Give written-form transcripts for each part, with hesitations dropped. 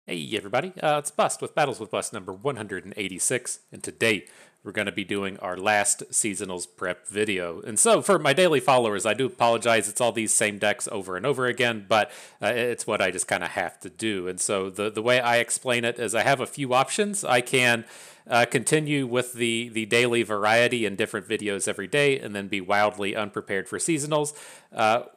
Hey everybody, it's Bust with Battles with Bust number 186, and today we're going to be doing our last Seasonals prep video. And so for my daily followers, I do apologize, it's all these same decks over and over again, but it's what I just kind of have to do. And so the way I explain it is I have a few options. I can continue with the daily variety and different videos every day and then be wildly unprepared for Seasonals,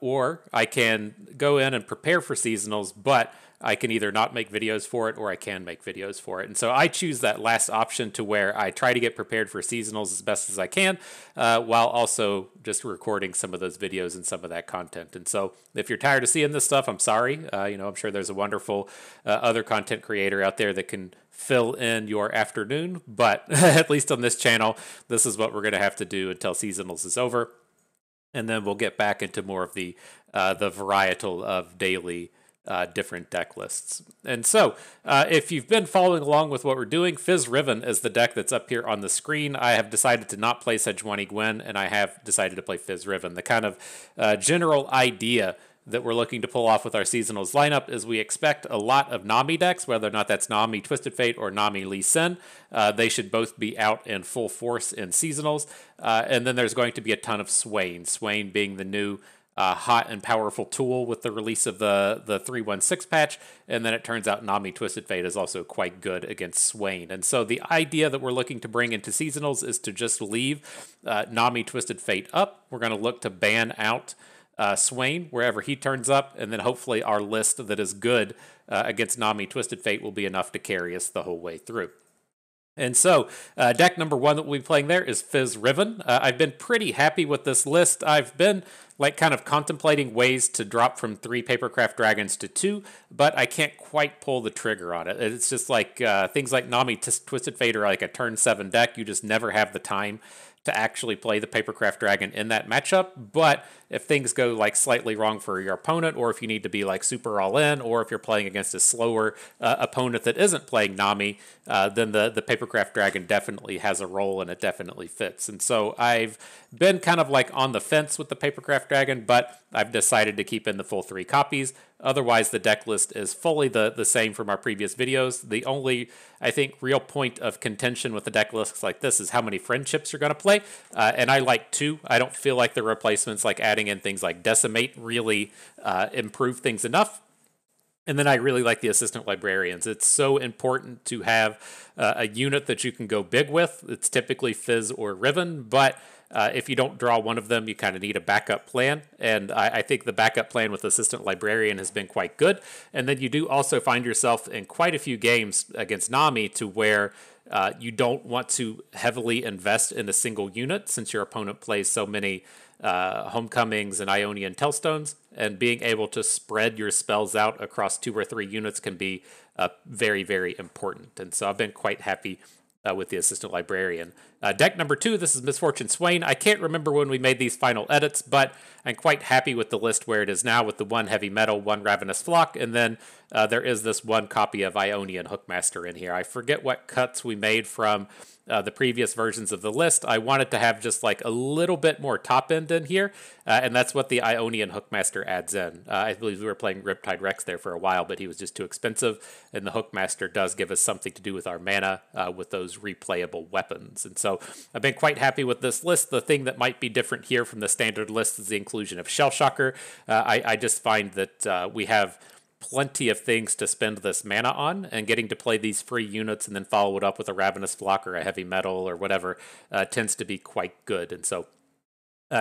or I can go in and prepare for Seasonals, but I can either not make videos for it or I can make videos for it. And so I choose that last option to where I try to get prepared for Seasonals as best as I can, while also just recording some of those videos and some of that content. And so if you're tired of seeing this stuff, I'm sorry. I'm sure there's a wonderful other content creator out there that can fill in your afternoon, but at least on this channel, this is what we're going to have to do until Seasonals is over. And then we'll get back into more of the varietal of daily different deck lists. And so, if you've been following along with what we're doing, Fizz Riven is the deck that's up here on the screen. I have decided to not play Sejuani Gwen, and I have decided to play Fizz Riven. The kind of general idea that we're looking to pull off with our Seasonals lineup is we expect a lot of Nami decks, whether or not that's Nami Twisted Fate or Nami Lee Sin. They should both be out in full force in Seasonals. And then there's going to be a ton of Swain. Swain being the new hot and powerful tool with the release of the 316 patch, and then it turns out Nami Twisted Fate is also quite good against Swain. And so the idea that we're looking to bring into Seasonals is to just leave Nami Twisted Fate up. We're going to look to ban out Swain wherever he turns up, and then hopefully our list that is good against Nami Twisted Fate will be enough to carry us the whole way through. And so, deck number one that we'll be playing there is Fizz Riven. I've been pretty happy with this list. I've been kind of contemplating ways to drop from 3 Papercraft Dragons to 2, but I can't quite pull the trigger on it. It's just like things like Nami Twisted Fate are like a turn 7 deck. You just never have the time to actually play the Papercraft Dragon in that matchup. But if things go like slightly wrong for your opponent, or if you need to be like super all in, or if you're playing against a slower opponent that isn't playing Nami, then the Papercraft Dragon definitely has a role and it definitely fits. And so I've been kind of like on the fence with the Papercraft Dragon, but I've decided to keep in the full 3 copies. Otherwise, the deck list is fully the same from our previous videos. The only, I think, real point of contention with the deck lists like this is how many friendships you're going to play. And I like 2. I don't feel like the replacements, like adding in things like Decimate, really improve things enough. And then I really like the Assistant Librarians. It's so important to have a unit that you can go big with. It's typically Fizz or Riven, but if you don't draw one of them, you kind of need a backup plan. And I think the backup plan with Assistant Librarian has been quite good. And then you do also find yourself in quite a few games against Nami to where you don't want to heavily invest in a single unit since your opponent plays so many Homecomings and Ionian Tellstones, and being able to spread your spells out across 2 or 3 units can be very, very important. And so I've been quite happy with the Assistant Librarian. Deck number 2, this is Misfortune Swain. I can't remember when we made these final edits, but I'm quite happy with the list where it is now with the 1 Heavy Metal, 1 Ravenous Flock, and then there is this 1 copy of Ionian Hookmaster in here. I forget what cuts we made from the previous versions of the list. I wanted to have just like a little bit more top end in here, and that's what the Ionian Hookmaster adds in. I believe we were playing Riptide Rex there for a while, but he was just too expensive, and the Hookmaster does give us something to do with our mana with those replayable weapons. And so I've been quite happy with this list. The thing that might be different here from the standard list is the inclusion of Shellshocker. I just find that we have plenty of things to spend this mana on, and getting to play these free units and then follow it up with a Ravenous Flock or a Heavy Metal or whatever tends to be quite good. And so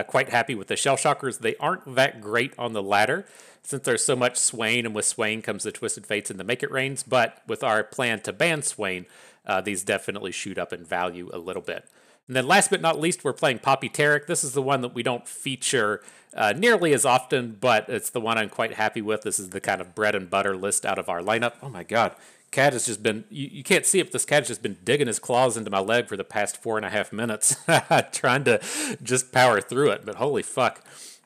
quite happy with the Shellshockers. They aren't that great on the ladder since there's so much Swain, and with Swain comes the Twisted Fates and the Make It Rains, but with our plan to ban Swain, these definitely shoot up in value a little bit. And then last but not least, we're playing Poppy Taric. This is the one that we don't feature nearly as often, but it's the one I'm quite happy with. This is the kind of bread and butter list out of our lineup. Oh my god, cat has just been, you can't see it, but this cat has just been digging his claws into my leg for the past 4.5 minutes, trying to just power through it, but holy fuck.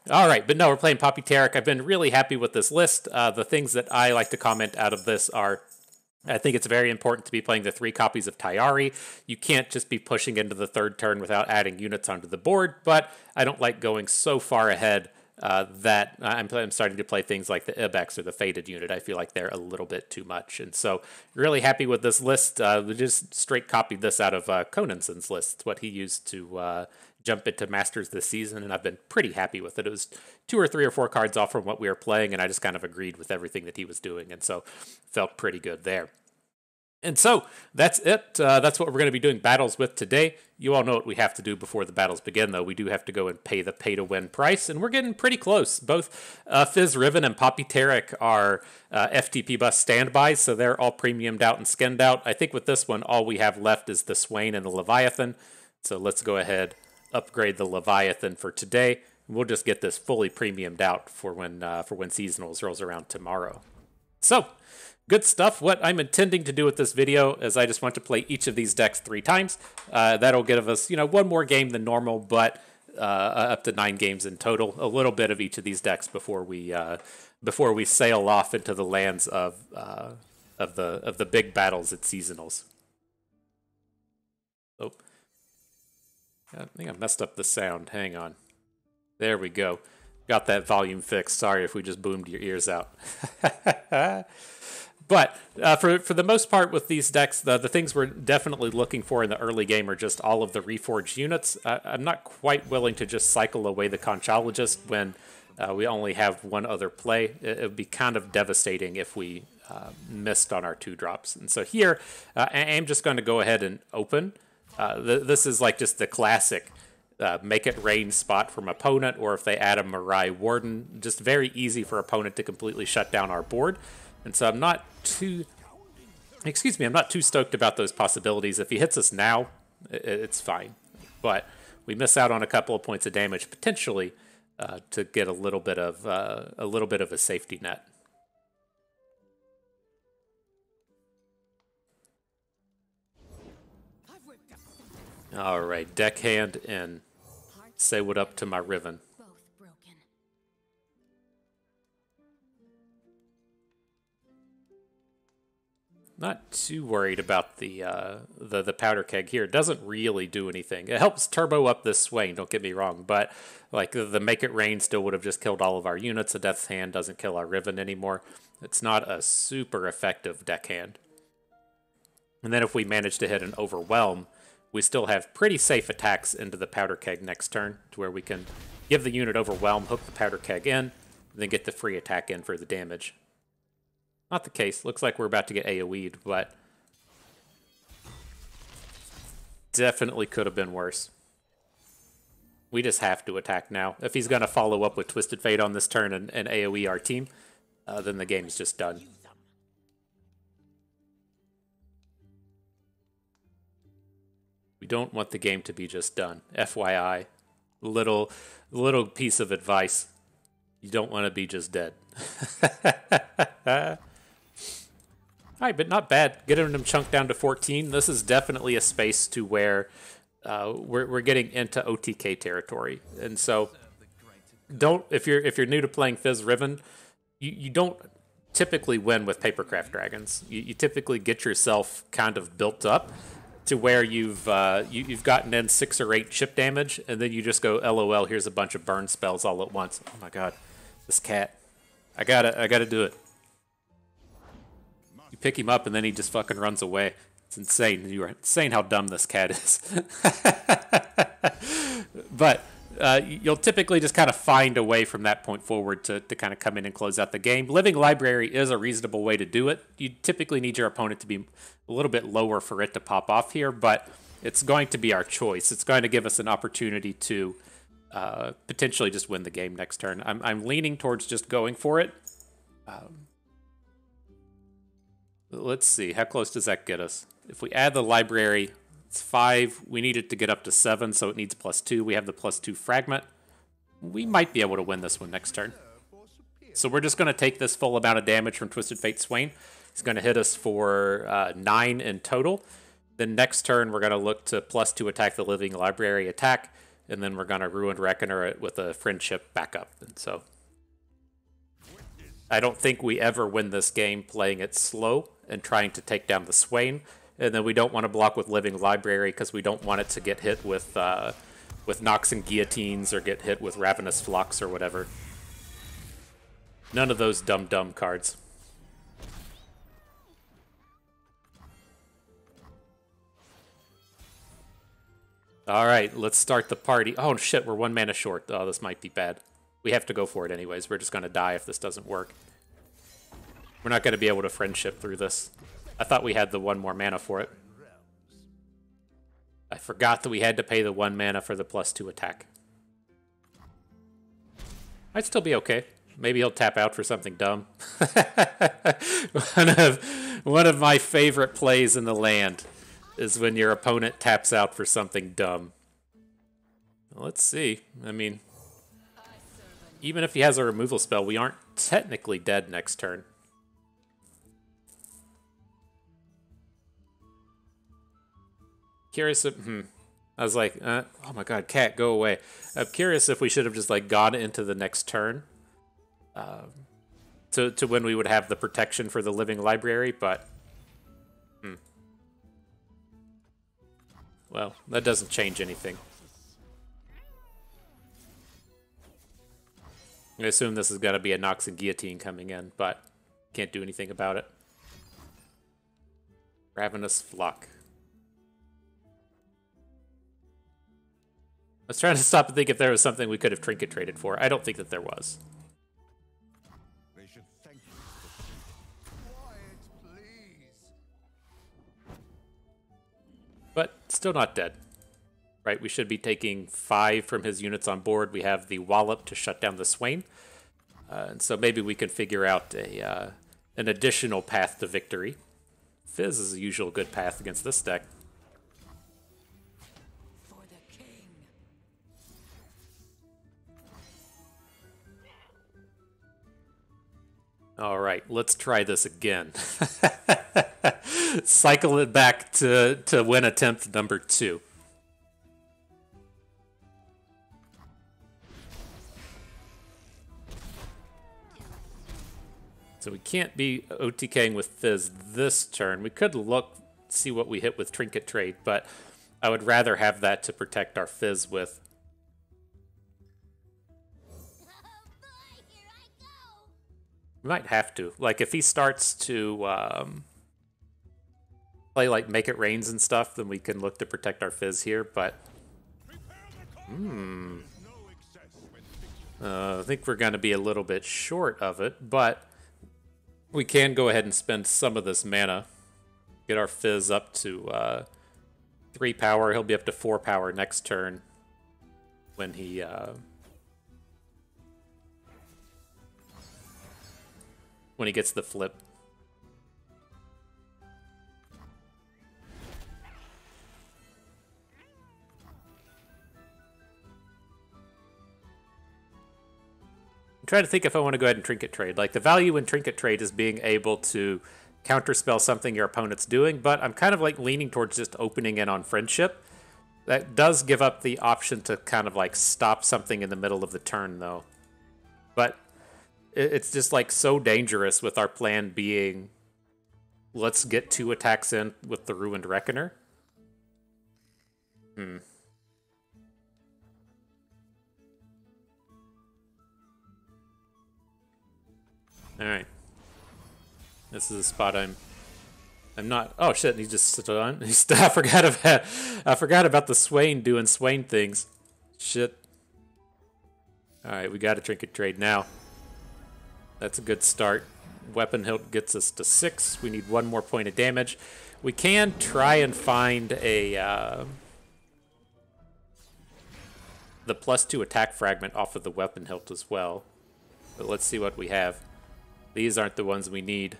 All right, but no, we're playing Poppy Taric. I've been really happy with this list. The things that I like to comment out of this are, I think it's very important to be playing the 3 copies of Tayari. You can't just be pushing into the 3rd turn without adding units onto the board, but I don't like going so far ahead that I'm starting to play things like the Ibex or the Faded unit. I feel like they're a little bit too much. And so really happy with this list. We just straight copied this out of Conanson's list. It's what he used to jump into Masters this season, and I've been pretty happy with it. It was 2 or 3 or 4 cards off from what we were playing, and I just kind of agreed with everything that he was doing, and so felt pretty good there. And so that's it. That's what we're going to be doing battles with today. You all know what we have to do before the battles begin, though. We do have to go and pay the pay-to-win price, and we're getting pretty close. Both Fizz Riven and Poppy Taric are FTP bus standbys, so they're all premiumed out and skinned out. I think with this one, all we have left is the Swain and the Leviathan. So let's go ahead, upgrade the Leviathan for today. We'll just get this fully premiumed out for when Seasonals rolls around tomorrow. So, good stuff. What I'm intending to do with this video is I just want to play each of these decks 3 times. That'll give us, one more game than normal, but up to 9 games in total. A little bit of each of these decks before we sail off into the lands of the big battles at Seasonals. Oh, I think I messed up the sound. Hang on. There we go. Got that volume fixed. Sorry if we just boomed your ears out. But for the most part with these decks, the things we're definitely looking for in the early game are just all of the reforged units. I'm not quite willing to just cycle away the Conchologist when we only have one other play. It would be kind of devastating if we missed on our 2 drops. And so here, I am just going to go ahead and open. This is like just the classic make it rain spot from opponent, or if they add a Mirai Warden, just very easy for opponent to completely shut down our board. And so I'm not too stoked about those possibilities. If he hits us now, it's fine. But we miss out on a couple of points of damage potentially to get a little bit of a safety net. All right, deckhand in. Say what up to my Riven. Not too worried about the powder keg here. It doesn't really do anything. It helps turbo up this Swain, don't get me wrong, but like the Make It Rain still would have just killed all of our units. The Death's Hand doesn't kill our Riven anymore. It's not a super effective deckhand. And then if we manage to hit an Overwhelm, we still have pretty safe attacks into the powder keg next turn, to where we can give the unit Overwhelm, hook the powder keg in, and then get the free attack in for the damage. Not the case. Looks like we're about to get AoE'd, but definitely could have been worse. We just have to attack now. If he's going to follow up with Twisted Fate on this turn and AoE our team, then the game's just done. We don't want the game to be just done. FYI, little piece of advice. You don't want to be just dead. All right, but not bad. Getting them chunked down to 14. This is definitely a space to where we're getting into OTK territory. And so, if you're new to playing Fizz Riven, you don't typically win with Papercraft Dragons. You typically get yourself kind of built up to where you've gotten in 6 or 8 chip damage, and then you just go, LOL, here's a bunch of burn spells all at once. Oh my god, this cat. I gotta do it. You pick him up and then he just fucking runs away. It's insane. You are insane how dumb this cat is. But you'll typically just kind of find a way from that point forward to kind of come in and close out the game. Living Library is a reasonable way to do it. You typically need your opponent to be a little bit lower for it to pop off here, but it's going to be our choice. It's going to give us an opportunity to potentially just win the game next turn. I'm leaning towards just going for it. Let's see, how close does that get us? If we add the library, it's 5. We need it to get up to 7, so it needs +2. We have the +2 fragment. We might be able to win this one next turn. So we're just going to take this full amount of damage from Twisted Fate Swain. He's going to hit us for 9 in total. Then next turn, we're going to look to +2 attack the Living Library attack, and then we're going to Ruined Reckoner it with a Friendship backup. And so I don't think we ever win this game playing it slow and trying to take down the Swain. And then we don't want to block with Living Library because we don't want it to get hit with Nox and Guillotines or get hit with Ravenous Flocks or whatever. None of those dumb cards. Alright, let's start the party. Oh shit, we're 1 mana short. Oh, this might be bad. We have to go for it anyways. We're just gonna die if this doesn't work. We're not gonna be able to friendship through this. I thought we had the 1 more mana for it. I forgot that we had to pay the 1 mana for the +2 attack. I'd still be okay. Maybe he'll tap out for something dumb. one of my favorite plays in the land is when your opponent taps out for something dumb. Let's see. I mean, even if he has a removal spell, we aren't technically dead next turn. Curious if, I was like, oh my god, cat, go away. I'm curious if we should have just like gone into the next turn. To when we would have the protection for the living library, but well, that doesn't change anything. I assume this is going to be a Nox and Guillotine coming in, but can't do anything about it. Ravenous Flock. I was trying to stop and think if there was something we could have trinket traded for. I don't think that there was. But still not dead. Right, we should be taking 5 from his units on board. We have the Wallop to shut down the Swain. And so maybe we can figure out an additional path to victory. Fizz is a usual good path against this deck. All right, let's try this again. Cycle it back to win attempt number 2. So we can't be OTKing with Fizz this turn. We could look, see what we hit with Trinket Trade, but I would rather have that to protect our Fizz with. We might have to. Like, if he starts to play, like, Make It Rains and stuff, then we can look to protect our Fizz here, but... I think we're going to be a little bit short of it, but we can go ahead and spend some of this mana. Get our Fizz up to 3 power. He'll be up to 4 power next turn when he... when he gets the flip. I'm trying to think if I want to go ahead and Trinket Trade. Like, the value in Trinket Trade is being able to counterspell something your opponent's doing, but I'm kind of like leaning towards just opening in on Friendship. That does give up the option to kind of like stop something in the middle of the turn, though. But it's just like so dangerous with our plan being, let's get 2 attacks in with the Ruined Reckoner. Alright. This is a spot I'm not... Oh shit, he just stood on. I forgot about the Swain doing Swain things. Shit. Alright, we got a Trinket Trade now. That's a good start. Weapon hilt gets us to 6. We need 1 more point of damage. We can try and find a the +2 attack fragment off of the weapon hilt as well. But let's see what we have. These aren't the ones we need.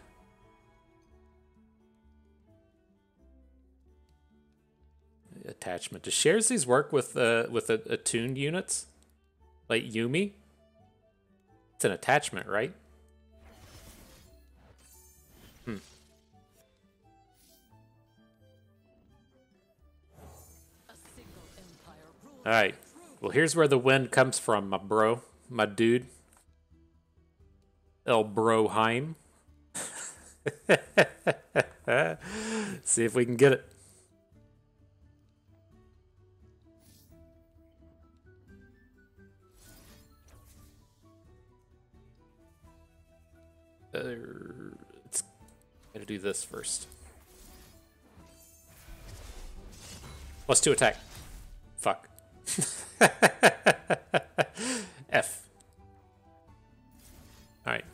Attachment. Does Sharesies work with attuned units? Like Yuumi? It's an attachment, right? Alright. Well, here's where the win comes from, my bro. My dude. El Broheim. See if we can get it. this first. +2 attack. Fuck. F. Alright.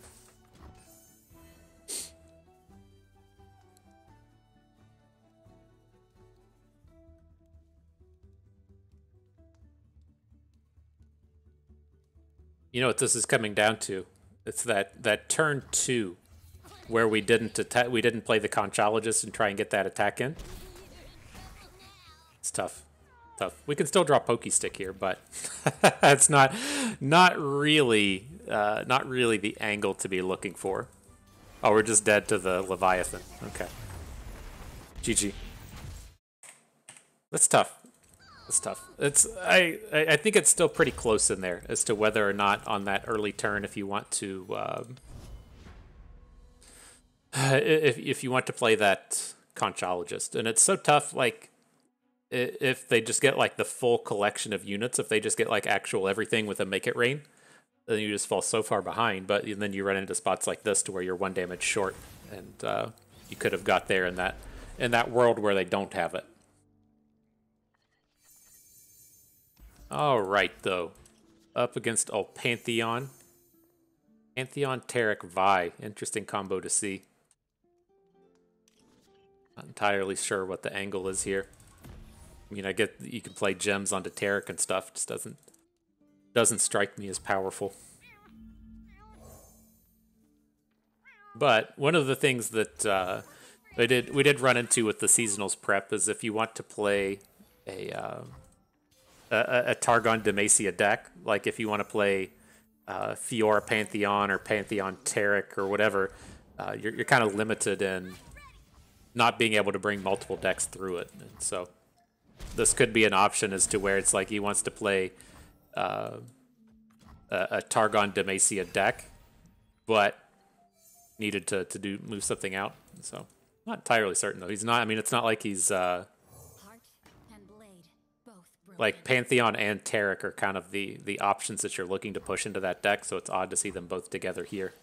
You know what this is coming down to? It's that turn 2 where we didn't play the Conchologist and try and get that attack in. It's tough. Tough. We can still draw Pokestick here, but it's not really the angle to be looking for. Oh, we're just dead to the Leviathan. Okay. GG. That's tough. It's tough. I think it's still pretty close in there as to whether or not on that early turn, if you want to if you want to play that Conchologist, and it's so tough. Like if they just get like the full collection of units, if they just get like actual everything with a Make It Rain, then you just fall so far behind. But then you run into spots like this to where you're 1 damage short, and you could have got there in that world where they don't have it. All right, though. Up against Pantheon. Pantheon, Taric, Vi. Interesting combo to see. Not entirely sure what the angle is here. I mean, I get that you can play gems onto Taric and stuff. Just doesn't strike me as powerful. But one of the things that we did run into with the Seasonals prep is if you want to play a Targon Demacia deck, like if you want to play Fiora Pantheon or Pantheon Taric or whatever, you're kind of limited in not being able to bring multiple decks through it. And so this could be an option as to where it's like he wants to play a Targon Demacia deck, but needed to move something out. So not entirely certain though. He's not. I mean, it's not like he's like Pantheon and Taric are kind of the options that you're looking to push into that deck, so it's odd to see them both together here.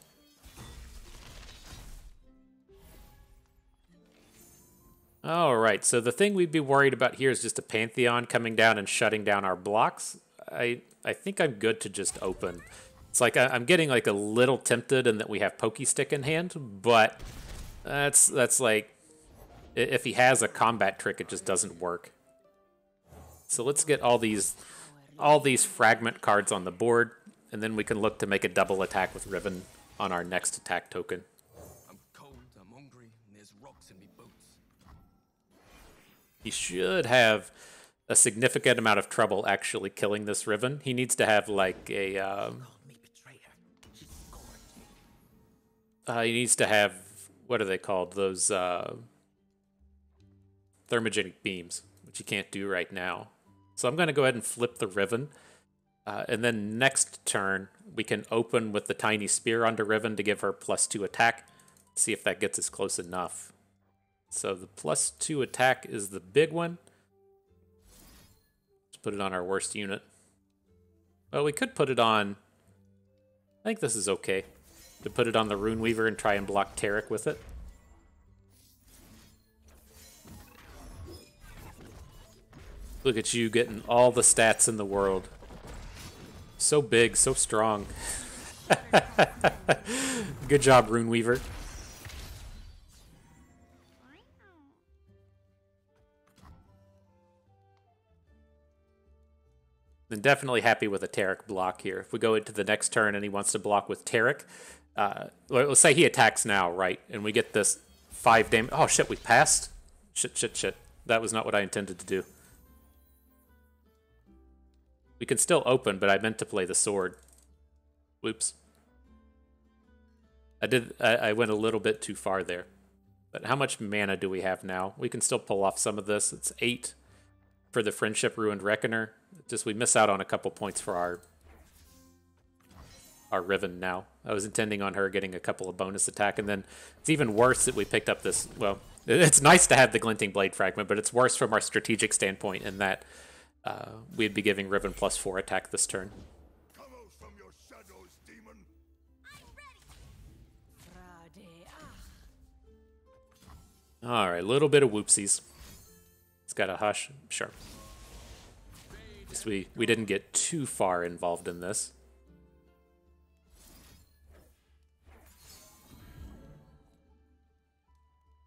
Alright, so the thing we'd be worried about here is just a Pantheon coming down and shutting down our blocks. I think I'm good to just open. It's like I'm getting like a little tempted in that we have Pokestick in hand, but that's like, if he has a combat trick, it just doesn't work. So let's get all these fragment cards on the board, and then we can look to make a double attack with Riven on our next attack token. I'm cold, I'm hungry, and there's rocks in me boots. He should have a significant amount of trouble actually killing this Riven. He needs to have like a he needs to have, what are they called? Those thermogenic beams, which you can't do right now. So I'm going to go ahead and flip the Riven. And then next turn, we can open with the Tiny Spear onto Riven to give her +2 attack. See if that gets us close enough. So the +2 attack is the big one. Let's put it on our worst unit. Well, we could put it on... I think this is okay. To put it on the Rune Weaver and try and block Taric with it. Look at you getting all the stats in the world. So big, so strong. Good job, Rune Weaver. Then definitely happy with a Taric block here. If we go into the next turn and he wants to block with Taric, let's say he attacks now, right? And we get this 5 damage. Oh shit, we passed? Shit. That was not what I intended to do. We can still open, but I meant to play the sword. Whoops. I went a little bit too far there. But how much mana do we have now? We can still pull off some of this. It's 8 for the Friendship Ruined Reckoner. Just we miss out on a couple points for our Riven now. I was intending on her getting a couple of bonus attack, and then it's even worse that we picked up this... Well, it's nice to have the Glinting Blade Fragment, but it's worse from our strategic standpoint in that we'd be giving Riven +4 attack this turn. Come out from your shadows, demon. All right, a little bit of whoopsies. It's got a hush, sure. We didn't get too far involved in this.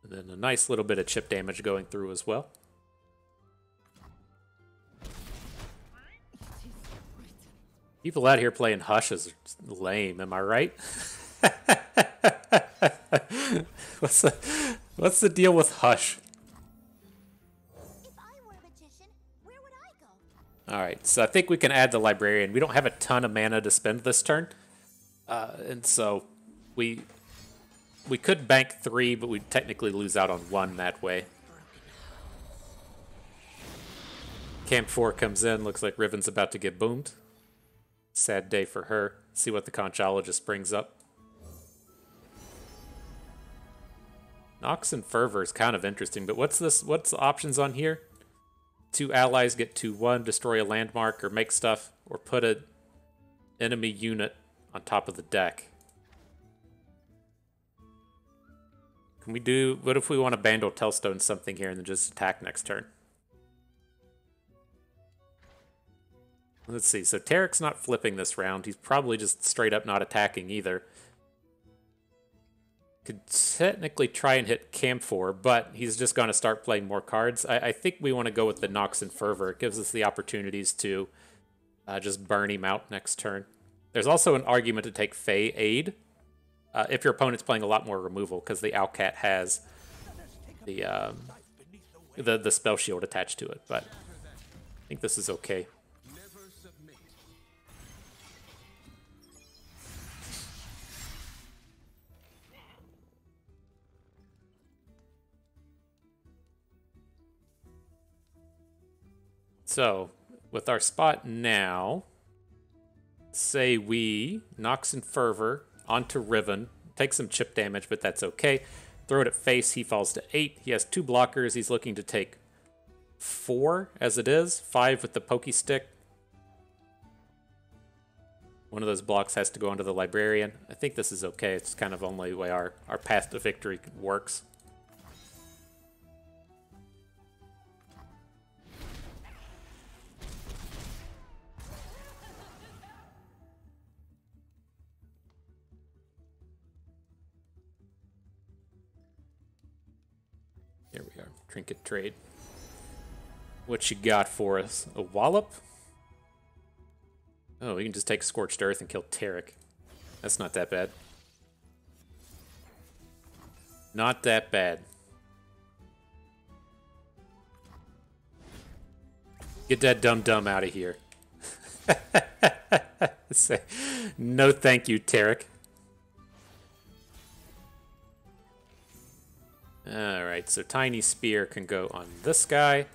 And then a nice little bit of chip damage going through as well. People out here playing Hush is lame, am I right? What's the deal with Hush? If I were a magician, where would I go? Alright, so I think we can add the Librarian. We don't have a ton of mana to spend this turn. And so we could bank 3, but we'd technically lose out on 1 that way. Camp 4 comes in. Looks like Riven's about to get boomed. Sad day for her. See what the Conchologist brings up. Nox and Fervor is kind of interesting, but what's this? What's the options on here? 2 allies get 2/1, destroy a landmark, or make stuff, or put an enemy unit on top of the deck. Can we do? What if we want to Bandle Telstone something here and then just attack next turn? Let's see. So Taric's not flipping this round. He's probably just straight up not attacking either. Could technically try and hit Camphor, but he's just going to start playing more cards. I think we want to go with the Nox and Fervor. It gives us the opportunities to just burn him out next turn. There's also an argument to take Fey Aid if your opponent's playing a lot more removal, because the Owlcat has the spell shield attached to it. But I think this is okay. So, with our spot now, say we Nox and Fervor onto Riven, take some chip damage, but that's okay. Throw it at face, he falls to 8. He has 2 blockers, he's looking to take 4 as it is, 5 with the pokey stick. One of those blocks has to go onto the Librarian. I think this is okay, it's kind of only the way our path to victory works. Here we are. Trinket trade. What you got for us? A Wallop? Oh, we can just take Scorched Earth and kill Taric. That's not that bad. Not that bad. Get that dum-dum out of here. Say, no thank you, Taric. Alright, so Tiny Spear can go on this guy.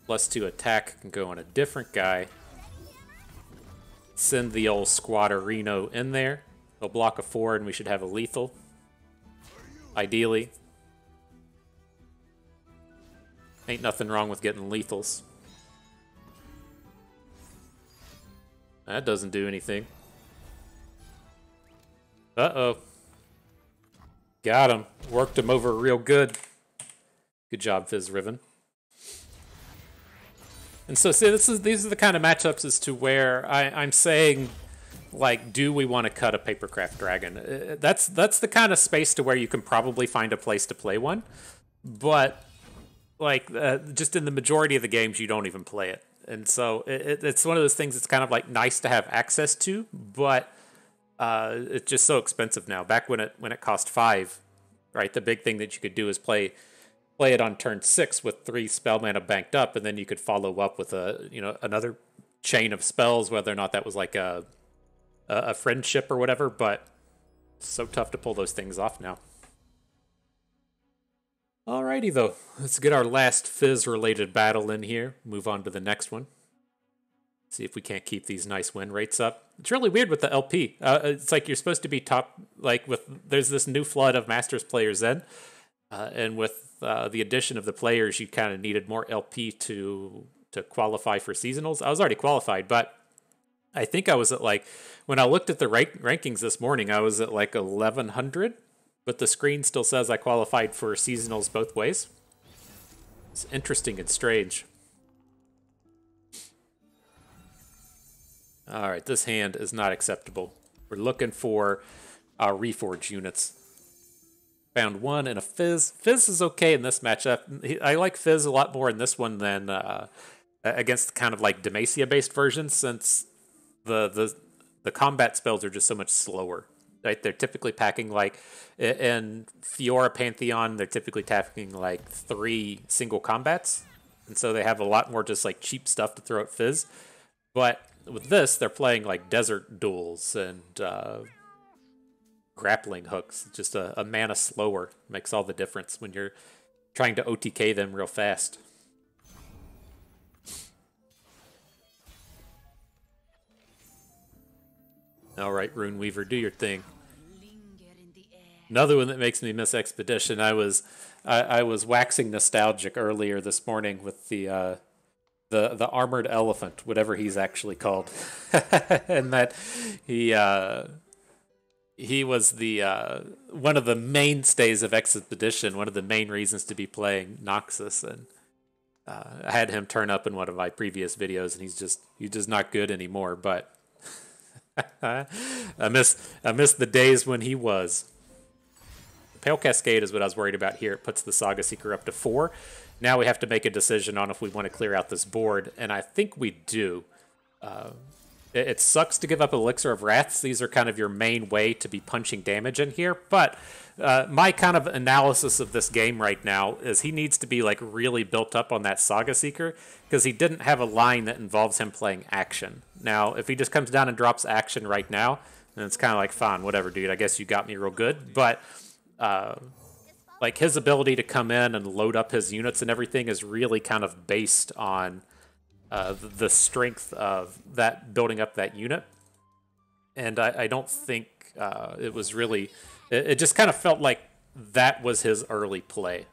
+2 attack can go on a different guy. Send the old Squatterino in there. He'll block a 4 and we should have a lethal. Ideally. Ain't nothing wrong with getting lethals. That doesn't do anything. Uh-oh. Got him. Worked him over real good. Good job, Fizz Riven. And so, see, these are the kind of matchups as to where I'm saying, like, do we want to cut a Papercraft Dragon? That's the kind of space to where you can probably find a place to play one. But, like, just in the majority of the games, you don't even play it. And so it's one of those things that's kind of, like, nice to have access to, but it's just so expensive now. Back when it cost 5, right? The big thing that you could do is play it on turn 6 with 3 spell mana banked up, and then you could follow up with another chain of spells, whether or not that was like a friendship or whatever. But it's so tough to pull those things off now. Alrighty though, let's get our last Fizz related battle in here. Move on to the next one. See if we can't keep these nice win rates up. It's really weird with the LP. It's like you're supposed to be top, like there's this new flood of Masters players in, and with the addition of the players, you kind of needed more LP to qualify for seasonals. I was already qualified, but I think I was at, like, when I looked at the rankings this morning, I was at like 1100 but the screen still says I qualified for seasonals both ways. It's interesting and strange. Alright, this hand is not acceptable. We're looking for our Reforge units. Found one and a Fizz. Fizz is okay in this matchup. I like Fizz a lot more in this one than against kind of like Demacia-based versions, since the combat spells are just so much slower. Right? They're typically packing like, in Fiora Pantheon, they're typically packing like 3 single combats. And so they have a lot more just like cheap stuff to throw at Fizz. But with this, they're playing like desert duels and grappling hooks. Just a mana slower makes all the difference when you're trying to OTK them real fast. Alright, Rune Weaver, do your thing. Another one that makes me miss Expedition. I was waxing nostalgic earlier this morning with the armored elephant, whatever he's actually called, and that he was the one of the mainstays of Expedition, one of the main reasons to be playing Noxus, and I had him turn up in one of my previous videos, and he's just not good anymore. But I miss the days when he was. Pale Cascade is what I was worried about here. It puts the Saga Seeker up to 4. Now we have to make a decision on if we want to clear out this board, and I think we do. It sucks to give up Elixir of Wraths. These are kind of your main way to be punching damage in here, but my kind of analysis of this game right now is he needs to be like really built up on that Saga Seeker, because he didn't have a line that involves him playing action. Now, if he just comes down and drops action right now, then it's kind of like, fine, whatever, dude. I guess you got me real good, but like his ability to come in and load up his units and everything is really kind of based on the strength of that, building up that unit. And I don't think it was really, it just kind of felt like that was his early play.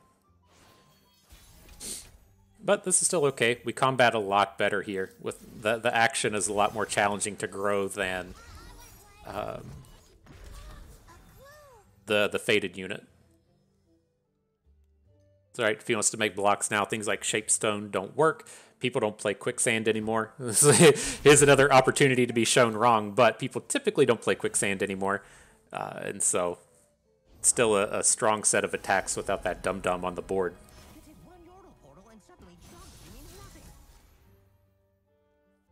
But this is still okay. We combat a lot better here. With the action is a lot more challenging to grow than the Fated unit. It's alright if he wants to make blocks now. Things like Shapestone don't work. People don't play Quicksand anymore. Here's another opportunity to be shown wrong, but people typically don't play Quicksand anymore. And so, still a strong set of attacks without that dum-dum on the board.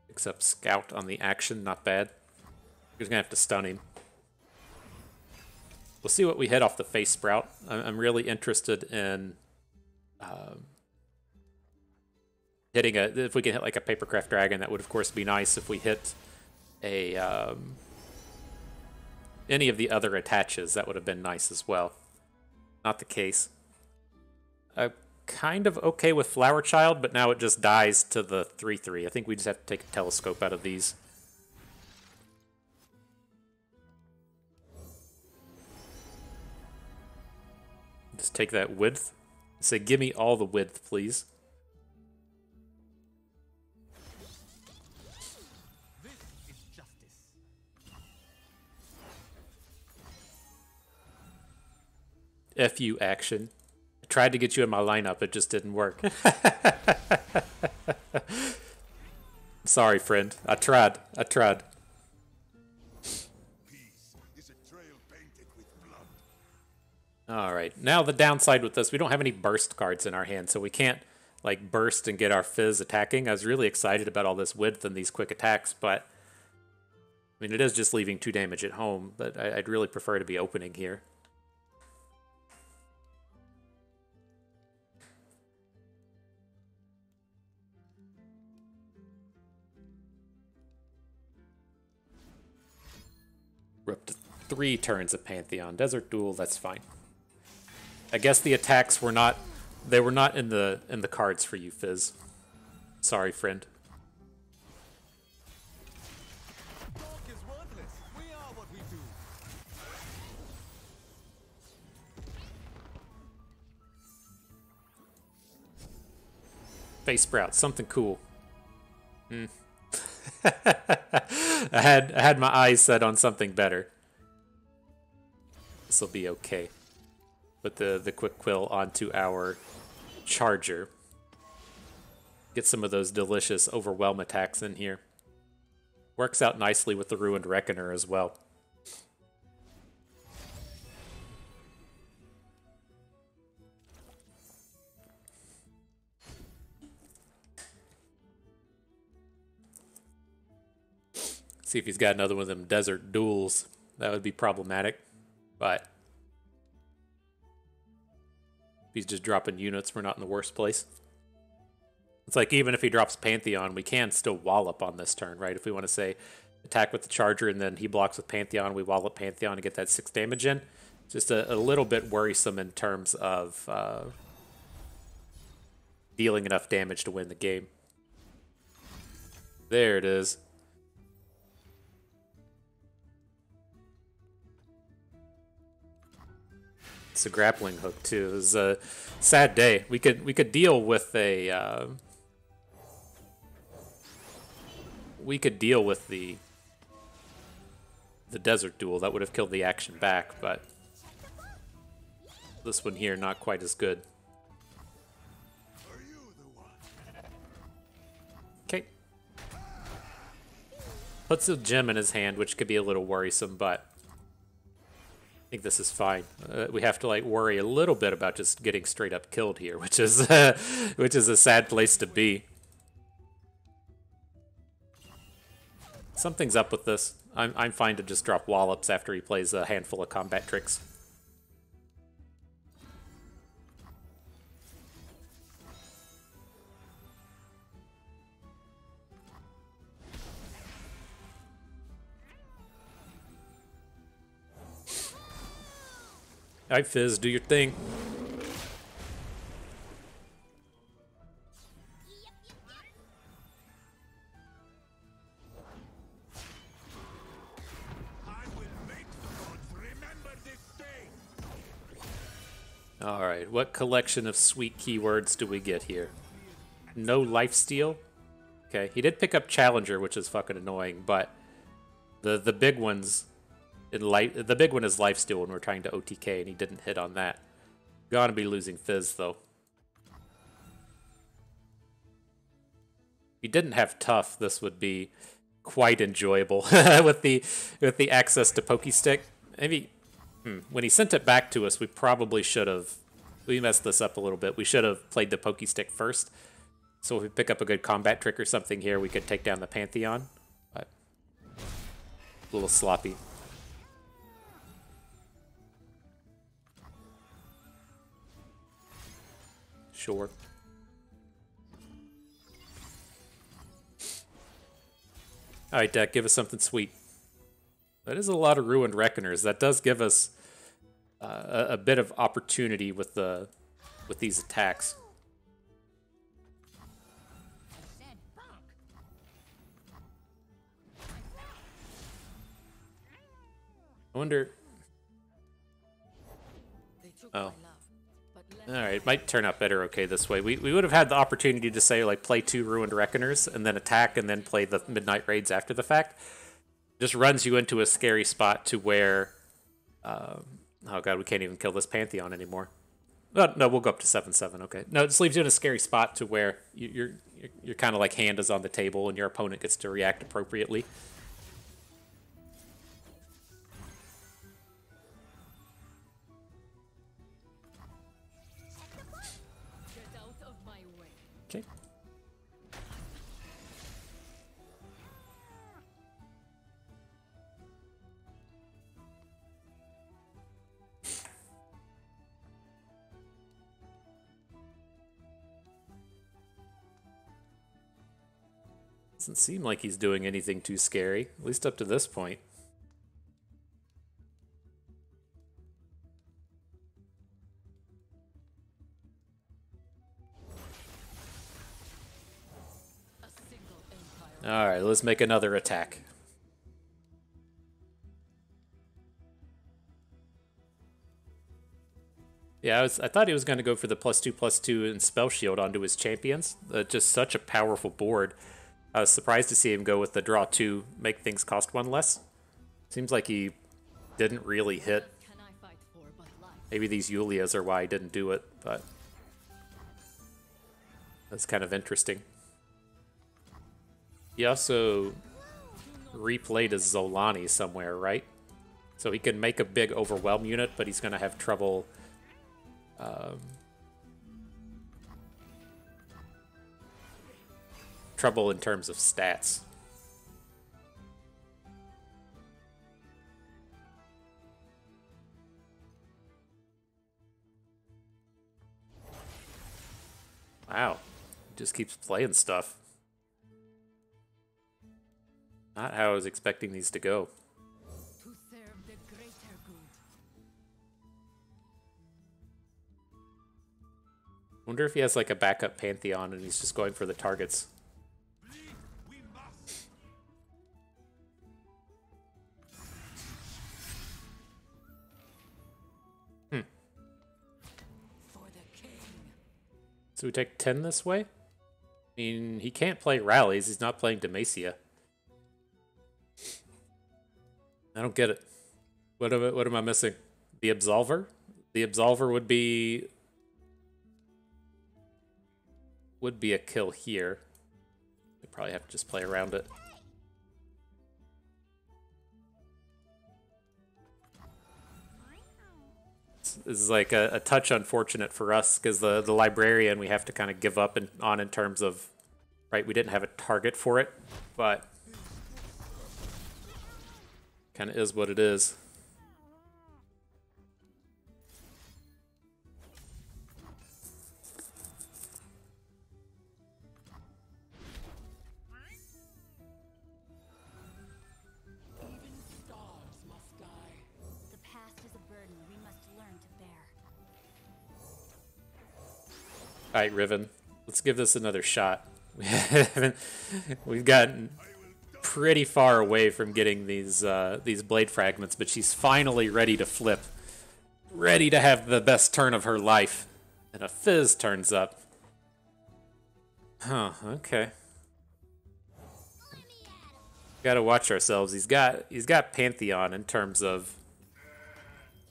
Except Scout on the action, not bad. He's gonna have to stun him. We'll see what we hit off the Face Sprout. I'm really interested in hitting if we can hit like a Papercraft Dragon. That would of course be nice. If we hit a any of the other attaches, that would have been nice as well. Not the case. Kind of okay with Flower Child, but now it just dies to the 3/3. I think we just have to take a Telescope out of these. Just take that width. Say, give me all the width, please. This is justice. F you, action. I tried to get you in my lineup, it just didn't work. Sorry, friend. I tried. Alright, now the downside with this, we don't have any burst cards in our hand, so we can't like burst and get our Fizz attacking. I was really excited about all this width and these quick attacks, but I mean, it is just leaving 2 damage at home, but I'd really prefer to be opening here. We're up to 3 turns of Pantheon. Desert Duel, that's fine. I guess the attacks were not, they were not in the cards for you, Fizz. Sorry, friend. Talk is worthless. We are what we do. Face Sprout, something cool. I had my eyes set on something better. This'll be okay. Put the quick quill onto our charger. Get some of those delicious overwhelm attacks in here. Works out nicely with the Ruined Reckoner as well. See if he's got another one of them desert duels. That would be problematic. But if he's just dropping units, we're not in the worst place. It's like even if he drops Pantheon, we can still wallop on this turn, right? If we want to say attack with the Charger and then he blocks with Pantheon, we wallop Pantheon to get that 6 damage in. Just a little bit worrisome in terms of dealing enough damage to win the game. There it is. It's a grappling hook too. It was a sad day. We could deal with a the desert duel. That would have killed the action back, but this one here not quite as good. Okay. Puts a gem in his hand, which could be a little worrisome, but I think this is fine. We have to like worry a little bit about just getting straight up killed here, which is which is a sad place to be. Something's up with this. I'm fine to just drop wallops after he plays a handful of combat tricks. Alright, Fizz, do your thing. Alright, what collection of sweet keywords do we get here? No lifesteal? Okay, he did pick up Challenger, which is fucking annoying, but the big ones... the big one is lifesteal when we're trying to OTK, and he didn't hit on that. Gonna be losing Fizz, though. If he didn't have Tough, this would be quite enjoyable with the access to Pokestick. Maybe when he sent it back to us, we probably should have. We messed this up a little bit. We should have played the Pokestick first. So if we pick up a good combat trick or something here, we could take down the Pantheon. But a little sloppy. Sure. Alright, deck, give us something sweet. That is a lot of Ruined Reckoners. That does give us a bit of opportunity with these attacks. I wonder... Oh. Alright, might turn out better okay this way. We would have had the opportunity to say, like, play 2 Ruined Reckoners, and then attack, and then play the Midnight Raids after the fact. Just runs you into a scary spot to where... oh god, we can't even kill this Pantheon anymore. Oh, no, we'll go up to 7/7, okay. No, it just leaves you in a scary spot to where you're kind of like hand is on the table, and your opponent gets to react appropriately. Okay. Doesn't seem like he's doing anything too scary, at least up to this point. Alright, let's make another attack. Yeah, I thought he was going to go for the +2/+2 and Spell Shield onto his champions. Just such a powerful board. I was surprised to see him go with the draw 2, make things cost 1 less. Seems like he didn't really hit Maybe these Yulias are why I didn't do it, but that's kind of interesting. He also replayed as Zolani somewhere, right? So he can make a big overwhelm unit, but he's going to have trouble trouble in terms of stats. Wow, he just keeps playing stuff. Not how I was expecting these to go. To serve the greater good. Wonder if he has like a backup Pantheon and he's just going for the targets. So we take 10 this way? I mean, he can't play rallies. He's not playing Demacia. I don't get it. What am I missing? The Absolver? The Absolver would be a kill here. We probably have to just play around it. This is like a touch unfortunate for us because the Librarian we have to kind of give up on in terms of, right, we didn't have a target for it, but kind of is what it is. All right, Riven, let's give this another shot. We've gotten pretty far away from getting these blade fragments, but she's finally ready to flip, ready to have the best turn of her life, and a Fizz turns up. Huh? Okay. Gotta watch ourselves. He's got Pantheon in terms of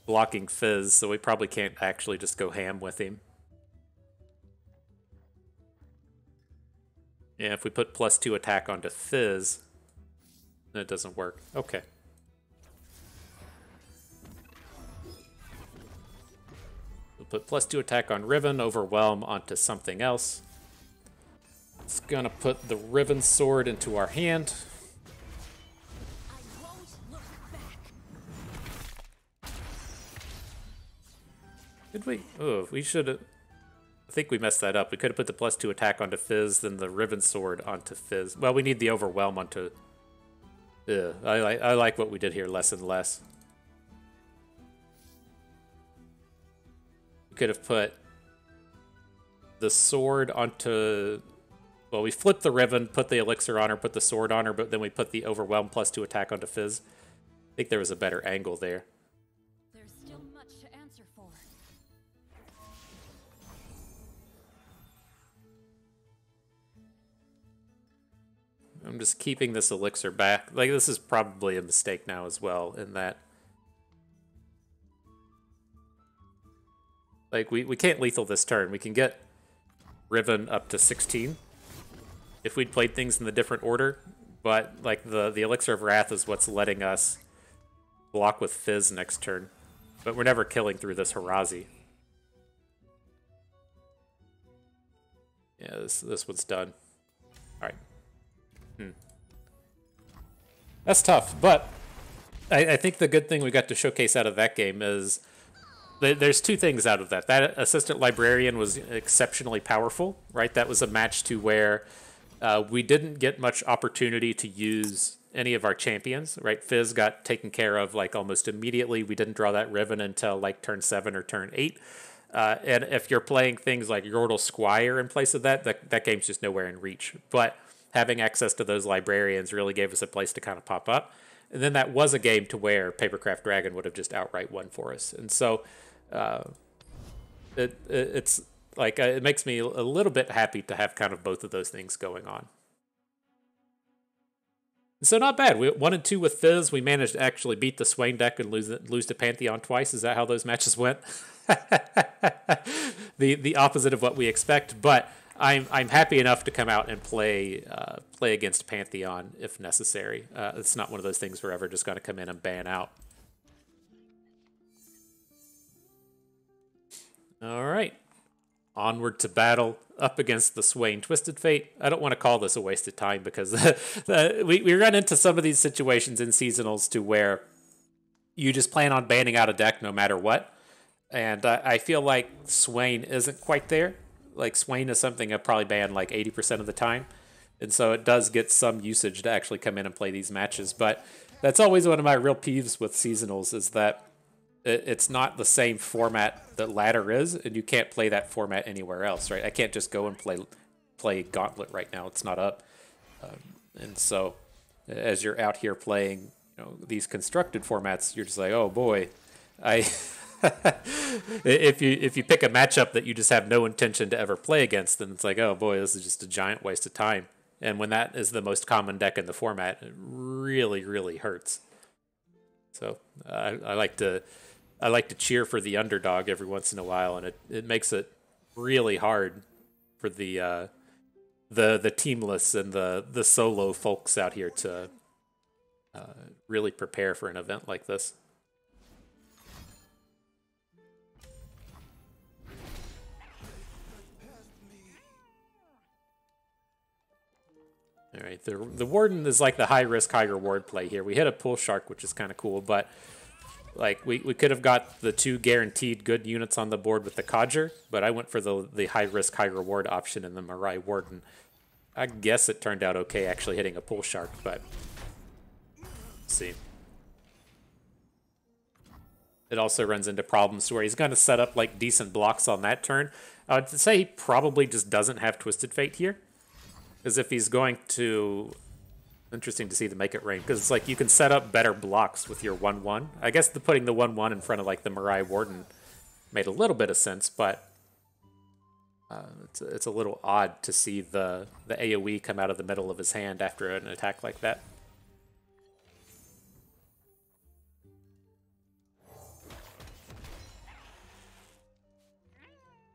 blocking Fizz, so we probably can't actually just go ham with him. Yeah, if we put +2 attack onto Fizz, then it doesn't work. Okay. We'll put +2 attack on Riven, overwhelm onto something else. It's gonna put the Riven sword into our hand. I won't look back. Did we? Oh, we should have. I think we messed that up. We could have put the +2 attack onto Fizz, then the Riven sword onto Fizz. Well, we need the overwhelm onto. I like what we did here less and less. We could have put the sword onto. Well, we flipped the Riven, put the elixir on her, put the sword on her, but then we put the overwhelm +2 attack onto Fizz. I think there was a better angle there. There's still much to answer for. I'm just keeping this elixir back. Like, this is probably a mistake now as well, in that... Like, we can't lethal this turn. We can get Riven up to 16 if we'd played things in the different order, but, like, the Elixir of Wrath is what's letting us block with Fizz next turn. But we're never killing through this Harazi. Yeah, this one's done. Alright. That's tough, but I think the good thing we got to showcase out of that game is there's two things out of that. That Assistant Librarian was exceptionally powerful, right? That was a match to where we didn't get much opportunity to use any of our champions, right? Fizz got taken care of like almost immediately. We didn't draw that Riven until like turn 7 or turn 8. And if you're playing things like Yordle Squire in place of that game's just nowhere in reach. But having access to those librarians really gave us a place to kind of pop up. And then that was a game to where Papercraft Dragon would have just outright won for us. And so it's like it makes me a little bit happy to have kind of both of those things going on. So not bad. We 1-2 with Fizz. We managed to actually beat the Swain deck and lose to Pantheon twice. Is that how those matches went? the opposite of what we expect. But I'm happy enough to come out and play against Pantheon if necessary. It's not one of those things we're ever just going to come in and ban out. All right. Onward to battle, up against the Swain Twisted Fate. I don't want to call this a waste of time because we run into some of these situations in seasonals to where you just plan on banning out a deck no matter what. And I feel like Swain isn't quite there. Like, Swain is something I probably ban like 80% of the time. And so it does get some usage to actually come in and play these matches. But that's always one of my real peeves with seasonals is that it's not the same format that Ladder is, and you can't play that format anywhere else, right? I can't just go and play Gauntlet right now. It's not up. And so as you're out here playing, these constructed formats, you're just like, oh boy, if you pick a matchup that you just have no intention to ever play against, then it's like, oh boy, this is just a giant waste of time. And when that is the most common deck in the format, it really, really hurts. So I like to cheer for the underdog every once in a while, and it makes it really hard for the teamless and the solo folks out here to really prepare for an event like this. All right, the Warden is like the high risk, high reward play here. We hit a Pull Shark, which is kind of cool, but like we could have got the 2 guaranteed good units on the board with the Codger, but I went for the high risk, high reward option in the Mirai Warden. I guess it turned out okay actually hitting a Pull Shark, but let's see. It also runs into problems where he's going to set up like decent blocks on that turn. I would say he probably just doesn't have Twisted Fate here. Because if he's going to... Interesting to see the Make It Rain, because it's like you can set up better blocks with your 1-1. I guess putting the 1-1 in front of like the Mirai Warden made a little bit of sense, but it's a little odd to see the AoE come out of the middle of his hand after an attack like that.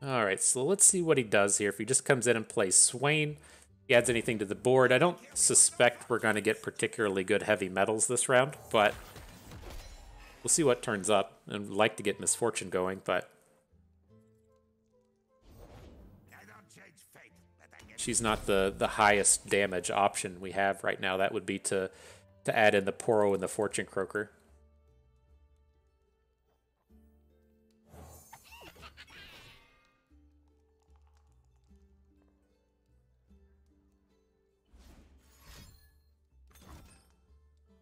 Alright, so let's see what he does here. If he just comes in and plays Swain, he adds anything to the board. I don't suspect we're going to get particularly good heavy metals this round, but we'll see what turns up. And would like to get Misfortune going, but she's not the highest damage option we have right now. That would be to add in the Poro and the Fortune Croaker.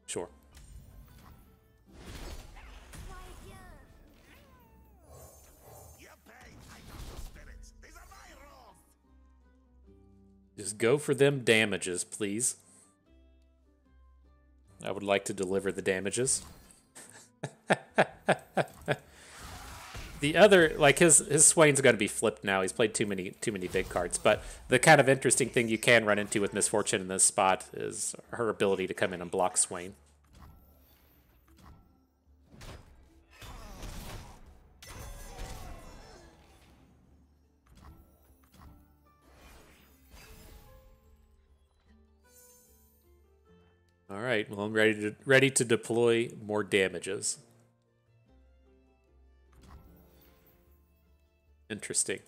Sure. Just go for them damages, please. I would like to deliver the damages. The other, like his Swain's going to be flipped now. He's played too many big cards. But the kind of interesting thing you can run into with Misfortune in this spot is her ability to come in and block Swain. All right, well, I'm ready to deploy more damages. Interesting.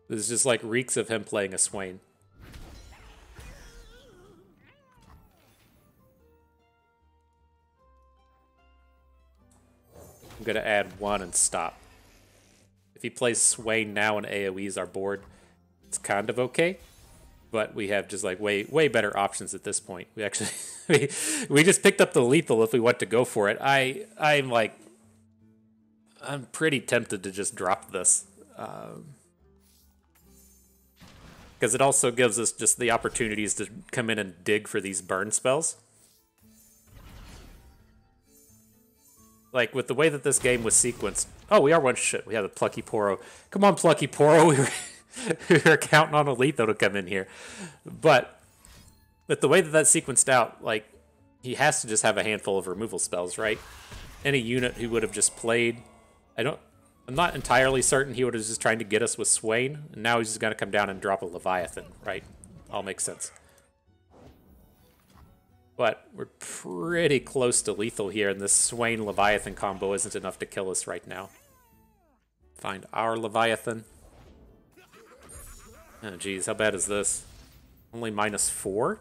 This is just like reeks of him playing a Swain. I'm going to add 1 and stop. If he plays Swain now and AoEs our board, it's kind of okay, but we have just like way better options at this point. We actually we just picked up the lethal if we want to go for it. I'm pretty tempted to just drop this because it also gives us just the opportunities to come in and dig for these burn spells. Like with the way that this game was sequenced. Oh, we are one shit. We have a Plucky Poro. Come on, Plucky Poro. we were counting on a lethal to come in here. But with the way that that's sequenced out, like, he has to just have a handful of removal spells, right? Any unit who would have just played, I'm not entirely certain he would have just trying to get us with Swain, and now he's just gonna come down and drop a Leviathan, right? All makes sense. But we're pretty close to lethal here, and this Swain Leviathan combo isn't enough to kill us right now. Find our Leviathan. Oh geez, how bad is this? Only -4?